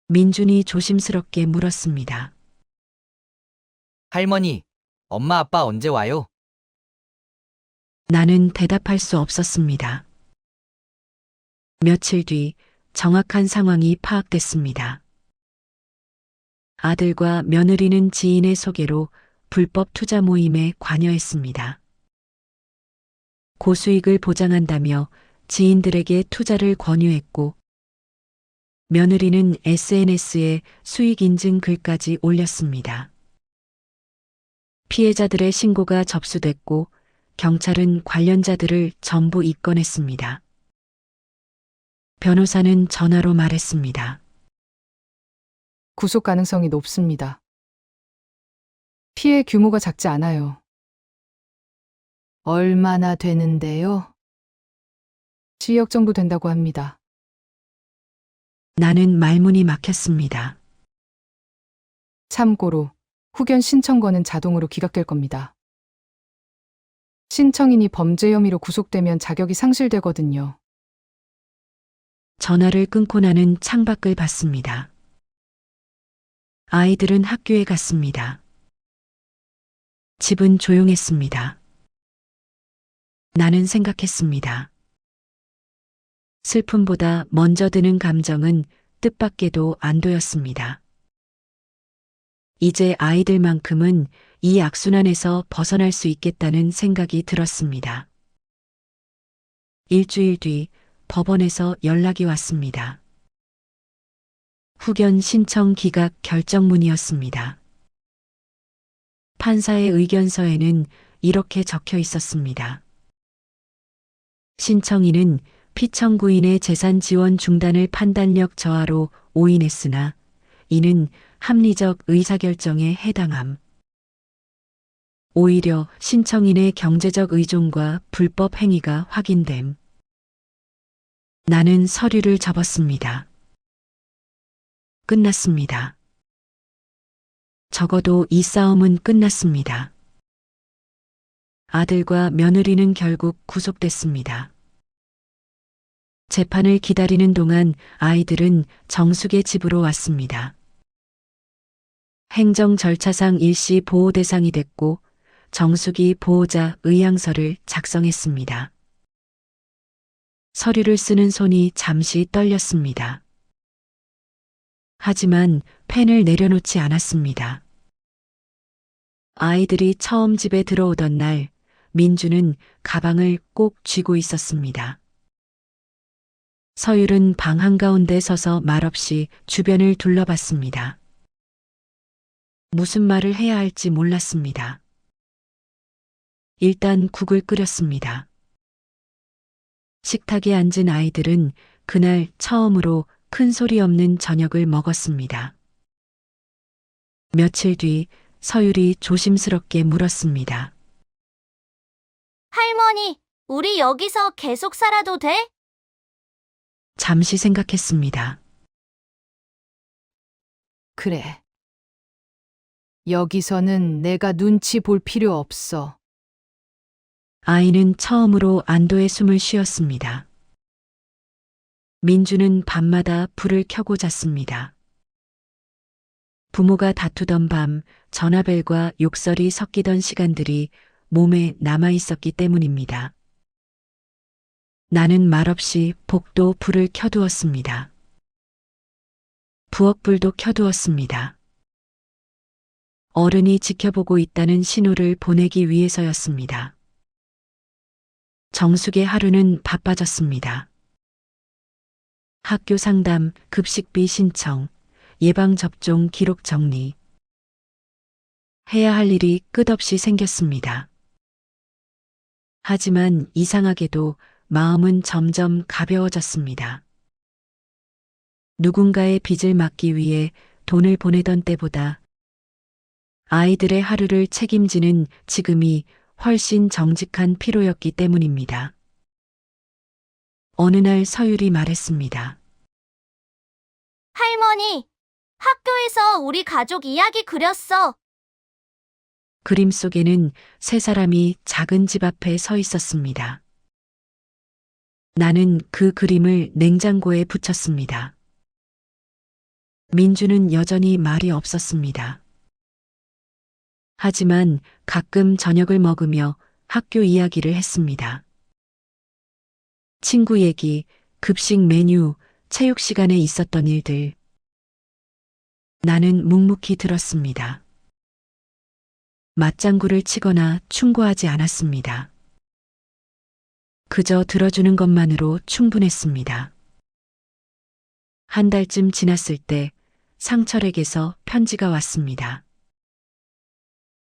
민준이 조심스럽게 물었습니다. 할머니, 엄마 아빠 언제 와요? 나는 대답할 수 없었습니다. 며칠 뒤 정확한 상황이 파악됐습니다. 아들과 며느리는 지인의 소개로 불법 투자 모임에 관여했습니다. 고수익을 보장한다며 지인들에게 투자를 권유했고, 며느리는 SNS에 수익 인증 글까지 올렸습니다. 피해자들의 신고가 접수됐고, 경찰은 관련자들을 전부 입건했습니다. 변호사는 전화로 말했습니다. 구속 가능성이 높습니다. 피해 규모가 작지 않아요. 얼마나 되는데요? 10억 정도 된다고 합니다. 나는 말문이 막혔습니다. 참고로 후견 신청권은 자동으로 기각될 겁니다. 신청인이 범죄 혐의로 구속되면 자격이 상실되거든요. 전화를 끊고 나는 창밖을 봤습니다. 아이들은 학교에 갔습니다. 집은 조용했습니다. 나는 생각했습니다. 슬픔보다 먼저 드는 감정은 뜻밖에도 안도였습니다. 이제 아이들만큼은 이 악순환에서 벗어날 수 있겠다는 생각이 들었습니다. 일주일 뒤 법원에서 연락이 왔습니다. 후견 신청 기각 결정문이었습니다. 판사의 의견서에는 이렇게 적혀 있었습니다. 신청인은 피청구인의 재산 지원 중단을 판단력 저하로 오인했으나 이는 합리적 의사결정에 해당함. 오히려 신청인의 경제적 의존과 불법 행위가 확인됨. 나는 서류를 접었습니다. 끝났습니다. 적어도 이 싸움은 끝났습니다. 아들과 며느리는 결국 구속됐습니다. 재판을 기다리는 동안 아이들은 정숙의 집으로 왔습니다. 행정 절차상 일시 보호 대상이 됐고 정숙이 보호자 의향서를 작성했습니다. 서류를 쓰는 손이 잠시 떨렸습니다. 하지만 펜을 내려놓지 않았습니다. 아이들이 처음 집에 들어오던 날, 민주는 가방을 꼭 쥐고 있었습니다. 서율은 방 한가운데 서서 말없이 주변을 둘러봤습니다. 무슨 말을 해야 할지 몰랐습니다. 일단 국을 끓였습니다. 식탁에 앉은 아이들은 그날 처음으로 큰 소리 없는 저녁을 먹었습니다. 며칠 뒤 서율이 조심스럽게 물었습니다. 할머니, 우리 여기서 계속 살아도 돼? 잠시 생각했습니다. 그래. 여기서는 내가 눈치 볼 필요 없어. 아이는 처음으로 안도의 숨을 쉬었습니다. 민주는 밤마다 불을 켜고 잤습니다. 부모가 다투던 밤, 전화벨과 욕설이 섞이던 시간들이 몸에 남아 있었기 때문입니다. 나는 말없이 복도 불을 켜두었습니다. 부엌불도 켜두었습니다. 어른이 지켜보고 있다는 신호를 보내기 위해서였습니다. 정숙의 하루는 바빠졌습니다. 학교 상담, 급식비 신청, 예방접종 기록 정리. 해야 할 일이 끝없이 생겼습니다. 하지만 이상하게도 마음은 점점 가벼워졌습니다. 누군가의 빚을 막기 위해 돈을 보내던 때보다 아이들의 하루를 책임지는 지금이 훨씬 정직한 필요였기 때문입니다. 어느 날 서율이 말했습니다. 할머니, 학교에서 우리 가족 이야기 그렸어. 그림 속에는 세 사람이 작은 집 앞에 서 있었습니다. 나는 그 그림을 냉장고에 붙였습니다. 민주는 여전히 말이 없었습니다. 하지만 가끔 저녁을 먹으며 학교 이야기를 했습니다. 친구 얘기, 급식 메뉴, 체육 시간에 있었던 일들. 나는 묵묵히 들었습니다. 맞장구를 치거나 충고하지 않았습니다. 그저 들어주는 것만으로 충분했습니다. 한 달쯤 지났을 때 상철에게서 편지가 왔습니다.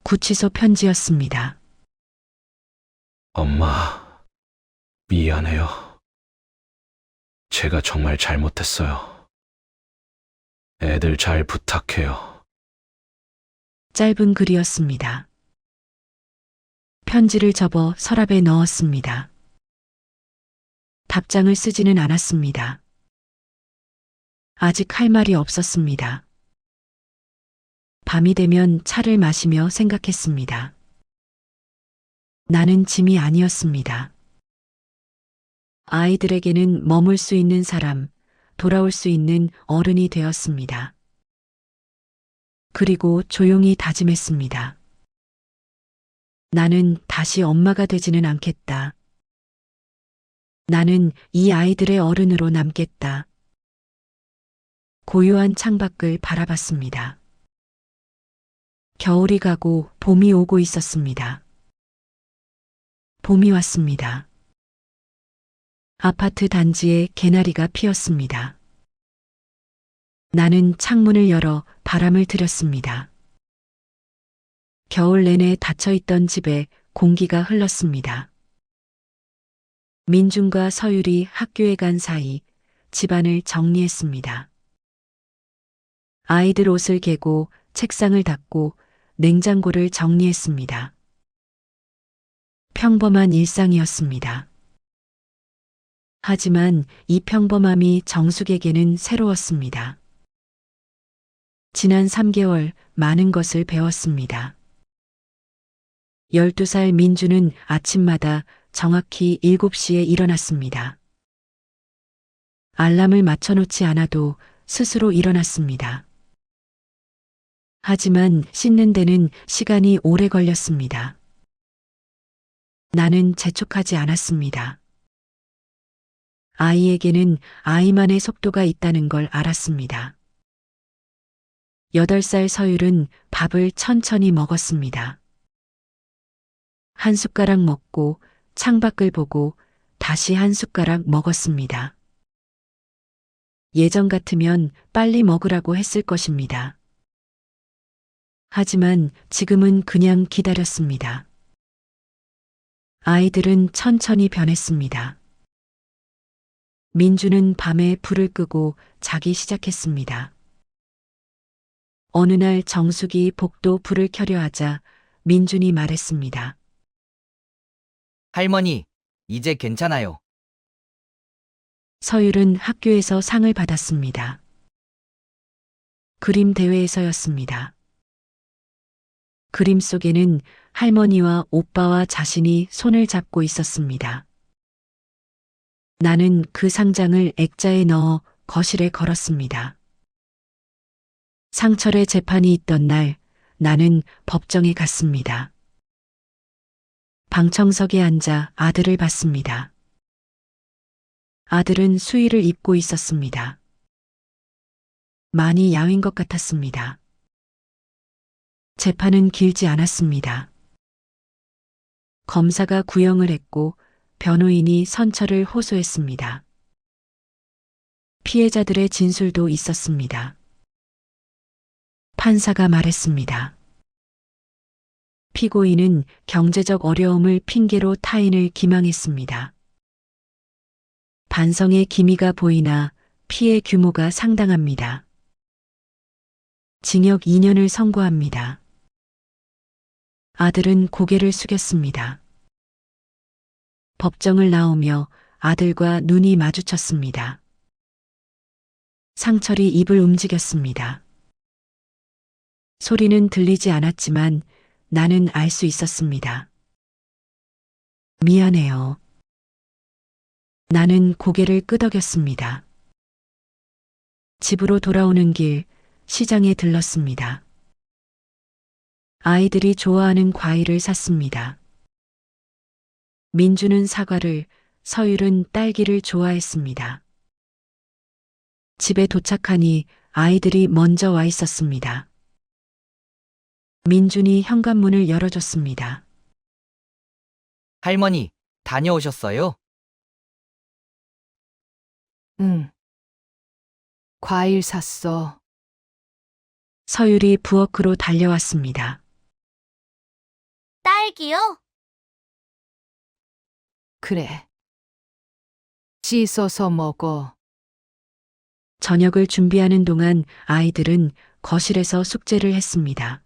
구치소 편지였습니다. 엄마, 미안해요. 제가 정말 잘못했어요. 애들 잘 부탁해요. 짧은 글이었습니다. 편지를 접어 서랍에 넣었습니다. 답장을 쓰지는 않았습니다. 아직 할 말이 없었습니다. 밤이 되면 차를 마시며 생각했습니다. 나는 짐이 아니었습니다. 아이들에게는 머물 수 있는 사람, 돌아올 수 있는 어른이 되었습니다. 그리고 조용히 다짐했습니다. 나는 다시 엄마가 되지는 않겠다. 나는 이 아이들의 어른으로 남겠다. 고요한 창밖을 바라봤습니다. 겨울이 가고 봄이 오고 있었습니다. 봄이 왔습니다. 아파트 단지에 개나리가 피었습니다. 나는 창문을 열어 바람을 들였습니다. 겨울 내내 닫혀있던 집에 공기가 흘렀습니다. 민준과 서율이 학교에 간 사이 집안을 정리했습니다. 아이들 옷을 개고 책상을 닦고 냉장고를 정리했습니다. 평범한 일상이었습니다. 하지만 이 평범함이 정숙에게는 새로웠습니다. 지난 3개월 많은 것을 배웠습니다. 12살 민주는 아침마다 정확히 7시에 일어났습니다. 알람을 맞춰놓지 않아도 스스로 일어났습니다. 하지만 씻는 데는 시간이 오래 걸렸습니다. 나는 재촉하지 않았습니다. 아이에게는 아이만의 속도가 있다는 걸 알았습니다. 8살 서율은 밥을 천천히 먹었습니다. 한 숟가락 먹고 창밖을 보고 다시 한 숟가락 먹었습니다. 예전 같으면 빨리 먹으라고 했을 것입니다. 하지만 지금은 그냥 기다렸습니다. 아이들은 천천히 변했습니다. 민주는 밤에 불을 끄고 자기 시작했습니다. 어느 날 정숙이 복도 불을 켜려 하자 민준이 말했습니다. 할머니, 이제 괜찮아요. 서율은 학교에서 상을 받았습니다. 그림 대회에서였습니다. 그림 속에는 할머니와 오빠와 자신이 손을 잡고 있었습니다. 나는 그 상장을 액자에 넣어 거실에 걸었습니다. 상철의 재판이 있던 날 나는 법정에 갔습니다. 방청석에 앉아 아들을 봤습니다. 아들은 수의를 입고 있었습니다. 많이 야윈 것 같았습니다. 재판은 길지 않았습니다. 검사가 구형을 했고 변호인이 선처를 호소했습니다. 피해자들의 진술도 있었습니다. 판사가 말했습니다. 피고인은 경제적 어려움을 핑계로 타인을 기망했습니다. 반성의 기미가 보이나 피해 규모가 상당합니다. 징역 2년을 선고합니다. 아들은 고개를 숙였습니다. 법정을 나오며 아들과 눈이 마주쳤습니다. 상철이 입을 움직였습니다. 소리는 들리지 않았지만 나는 알 수 있었습니다. 미안해요. 나는 고개를 끄덕였습니다. 집으로 돌아오는 길 시장에 들렀습니다. 아이들이 좋아하는 과일을 샀습니다. 민주는 사과를, 서율은 딸기를 좋아했습니다. 집에 도착하니 아이들이 먼저 와 있었습니다. 민준이 현관문을 열어줬습니다. 할머니, 다녀오셨어요? 응. 과일 샀어. 서율이 부엌으로 달려왔습니다. 딸기요? 그래. 씻어서 먹어. 저녁을 준비하는 동안 아이들은 거실에서 숙제를 했습니다.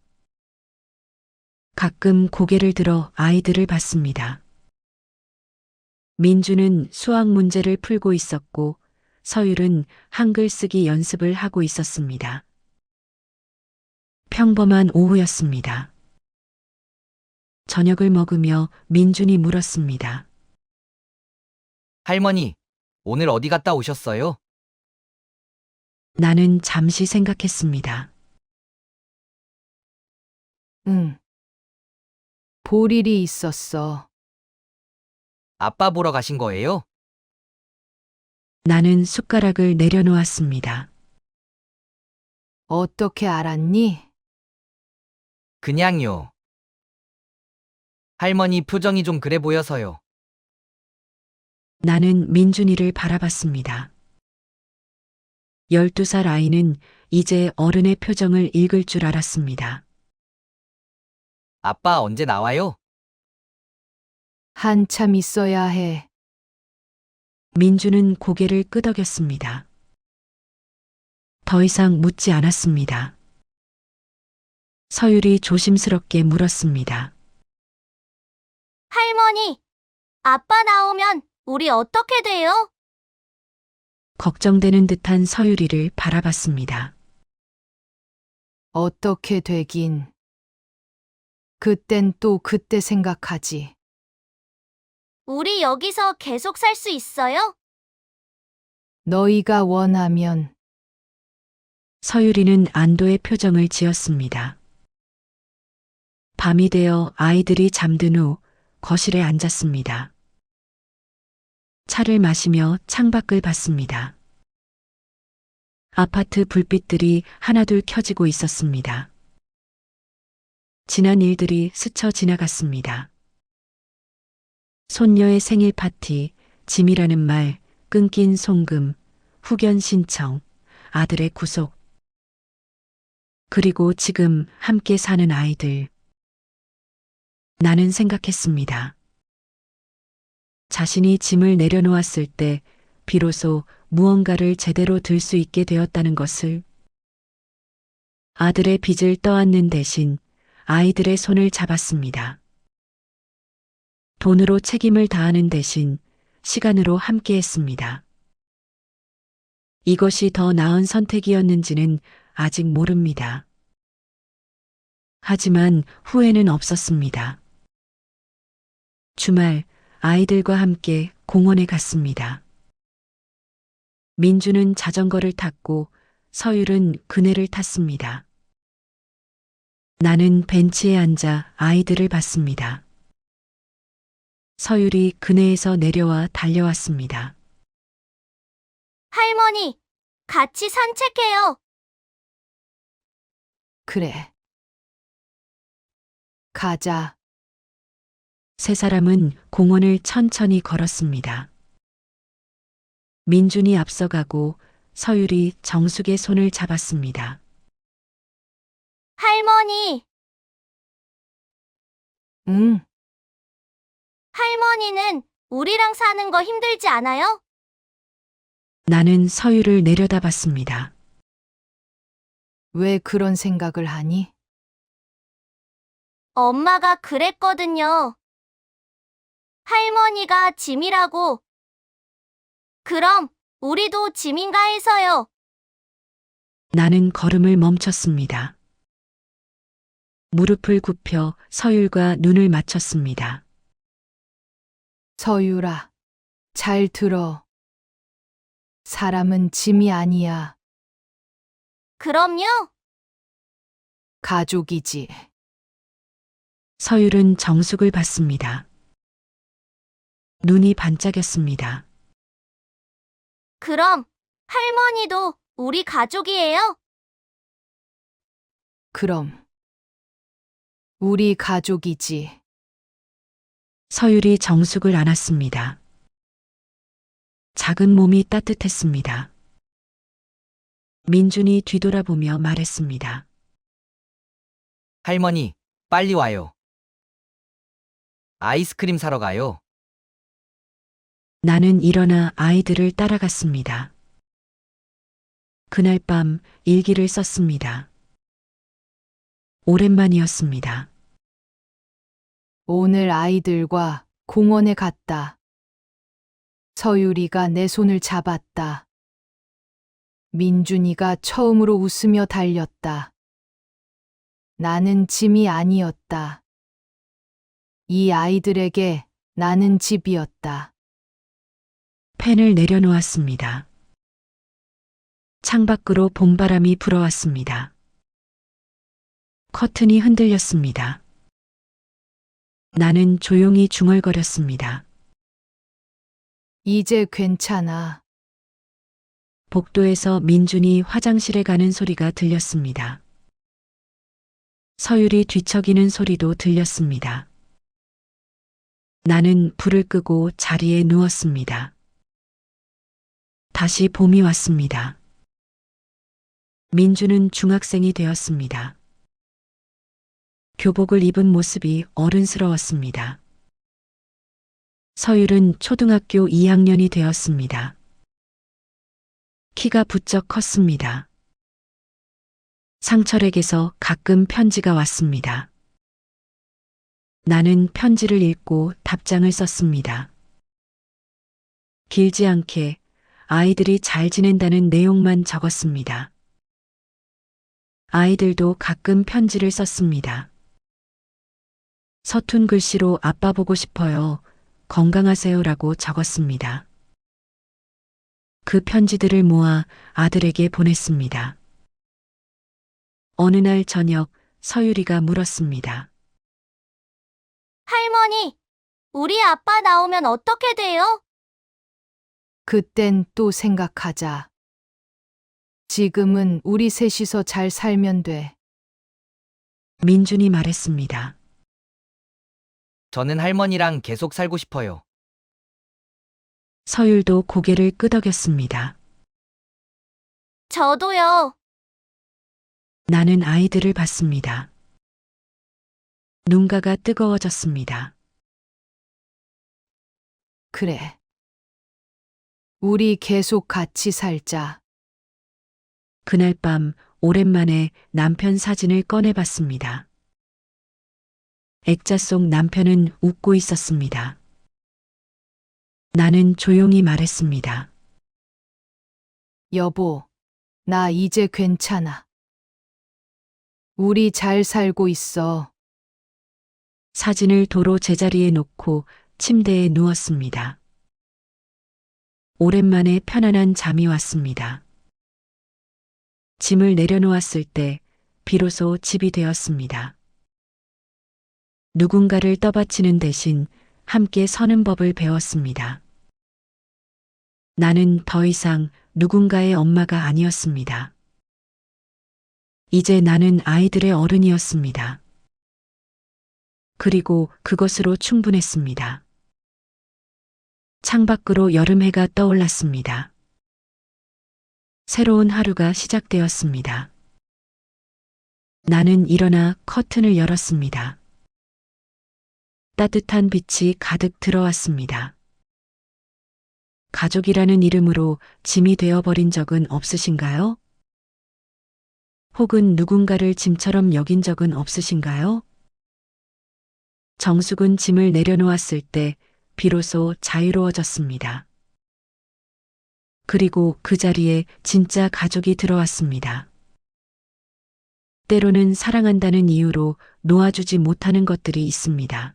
가끔 고개를 들어 아이들을 봤습니다. 민주는 수학 문제를 풀고 있었고 서율은 한글 쓰기 연습을 하고 있었습니다. 평범한 오후였습니다. 저녁을 먹으며 민준이 물었습니다. 할머니, 오늘 어디 갔다 오셨어요? 나는 잠시 생각했습니다. 응. 볼 일이 있었어. 아빠 보러 가신 거예요? 나는 숟가락을 내려놓았습니다. 어떻게 알았니? 그냥요. 할머니 표정이 좀 그래 보여서요. 나는 민준이를 바라봤습니다. 12살 아이는 이제 어른의 표정을 읽을 줄 알았습니다. 아빠 언제 나와요? 한참 있어야 해. 민주는 고개를 끄덕였습니다. 더 이상 묻지 않았습니다. 서율이 조심스럽게 물었습니다. 할머니, 아빠 나오면 우리 어떻게 돼요? 걱정되는 듯한 서율이를 바라봤습니다. 어떻게 되긴. 그땐 또 그때 생각하지. 우리 여기서 계속 살 수 있어요? 너희가 원하면. 서율이는 안도의 표정을 지었습니다. 밤이 되어 아이들이 잠든 후 거실에 앉았습니다. 차를 마시며 창밖을 봤습니다. 아파트 불빛들이 하나둘 켜지고 있었습니다. 지난 일들이 스쳐 지나갔습니다. 손녀의 생일 파티, 짐이라는 말, 끊긴 송금, 후견 신청, 아들의 구속. 그리고 지금 함께 사는 아이들. 나는 생각했습니다. 자신이 짐을 내려놓았을 때 비로소 무언가를 제대로 들 수 있게 되었다는 것을. 아들의 빚을 떠안는 대신 아이들의 손을 잡았습니다. 돈으로 책임을 다하는 대신 시간으로 함께했습니다. 이것이 더 나은 선택이었는지는 아직 모릅니다. 하지만 후회는 없었습니다. 주말 아이들과 함께 공원에 갔습니다. 민주는 자전거를 탔고 서율은 그네를 탔습니다. 나는 벤치에 앉아 아이들을 봤습니다. 서율이 그네에서 내려와 달려왔습니다. 할머니, 같이 산책해요. 그래. 가자. 세 사람은 공원을 천천히 걸었습니다. 민준이 앞서가고 서율이 정숙의 손을 잡았습니다. 할머니, 응, 할머니는 우리랑 사는 거 힘들지 않아요? 나는 서율을 내려다봤습니다. 왜 그런 생각을 하니? 엄마가 그랬거든요. 할머니가 짐이라고. 그럼 우리도 짐인가 해서요. 나는 걸음을 멈췄습니다. 무릎을 굽혀 서율과 눈을 맞췄습니다. 서유라, 잘 들어. 사람은 짐이 아니야. 그럼요. 가족이지. 서율은 정숙을 봤습니다. 눈이 반짝였습니다. 그럼 할머니도 우리 가족이에요? 그럼. 우리 가족이지. 서율이 정숙을 안았습니다. 작은 몸이 따뜻했습니다. 민준이 뒤돌아보며 말했습니다. 할머니, 빨리 와요. 아이스크림 사러 가요. 나는 일어나 아이들을 따라갔습니다. 그날 밤 일기를 썼습니다. 오랜만이었습니다. 오늘 아이들과 공원에 갔다. 서유리가 내 손을 잡았다. 민준이가 처음으로 웃으며 달렸다. 나는 짐이 아니었다. 이 아이들에게 나는 집이었다. 펜을 내려놓았습니다. 창밖으로 봄바람이 불어왔습니다. 커튼이 흔들렸습니다. 나는 조용히 중얼거렸습니다. 이제 괜찮아. 복도에서 민준이 화장실에 가는 소리가 들렸습니다. 서율이 뒤척이는 소리도 들렸습니다. 나는 불을 끄고 자리에 누웠습니다. 다시 봄이 왔습니다. 민주는 중학생이 되었습니다. 교복을 입은 모습이 어른스러웠습니다. 서율은 초등학교 2학년이 되었습니다. 키가 부쩍 컸습니다. 상철에게서 가끔 편지가 왔습니다. 나는 편지를 읽고 답장을 썼습니다. 길지 않게 아이들이 잘 지낸다는 내용만 적었습니다. 아이들도 가끔 편지를 썼습니다. 서툰 글씨로 아빠 보고 싶어요. 건강하세요라고 적었습니다. 그 편지들을 모아 아들에게 보냈습니다. 어느 날 저녁 서유리가 물었습니다. 할머니, 우리 아빠 나오면 어떻게 돼요? 그땐 또 생각하자. 지금은 우리 셋이서 잘 살면 돼. 민준이 말했습니다. 저는 할머니랑 계속 살고 싶어요. 서율도 고개를 끄덕였습니다. 저도요. 나는 아이들을 봤습니다. 눈가가 뜨거워졌습니다. 그래. 우리 계속 같이 살자. 그날 밤 오랜만에 남편 사진을 꺼내봤습니다. 액자 속 남편은 웃고 있었습니다. 나는 조용히 말했습니다. 여보, 나 이제 괜찮아. 우리 잘 살고 있어. 사진을 도로 제자리에 놓고 침대에 누웠습니다. 오랜만에 편안한 잠이 왔습니다. 짐을 내려놓았을 때 비로소 집이 되었습니다. 누군가를 떠받치는 대신 함께 서는 법을 배웠습니다. 나는 더 이상 누군가의 엄마가 아니었습니다. 이제 나는 아이들의 어른이었습니다. 그리고 그것으로 충분했습니다. 창밖으로 여름해가 떠올랐습니다. 새로운 하루가 시작되었습니다. 나는 일어나 커튼을 열었습니다. 따뜻한 빛이 가득 들어왔습니다. 가족이라는 이름으로 짐이 되어버린 적은 없으신가요? 혹은 누군가를 짐처럼 여긴 적은 없으신가요? 정숙은 짐을 내려놓았을 때 비로소 자유로워졌습니다. 그리고 그 자리에 진짜 가족이 들어왔습니다. 때로는 사랑한다는 이유로 놓아주지 못하는 것들이 있습니다.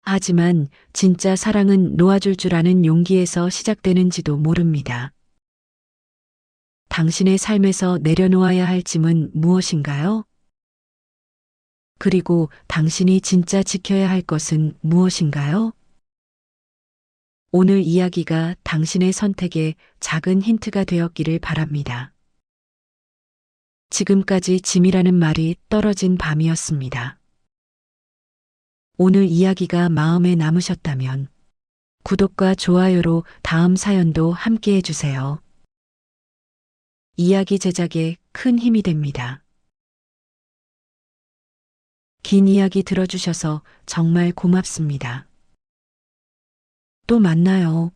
하지만 진짜 사랑은 놓아줄 줄 아는 용기에서 시작되는지도 모릅니다. 당신의 삶에서 내려놓아야 할 짐은 무엇인가요? 그리고 당신이 진짜 지켜야 할 것은 무엇인가요? 오늘 이야기가 당신의 선택에 작은 힌트가 되었기를 바랍니다. 지금까지 짐이라는 말이 떨어진 밤이었습니다. 오늘 이야기가 마음에 남으셨다면 구독과 좋아요로 다음 사연도 함께 해주세요. 이야기 제작에 큰 힘이 됩니다. 긴 이야기 들어주셔서 정말 고맙습니다. 또 만나요.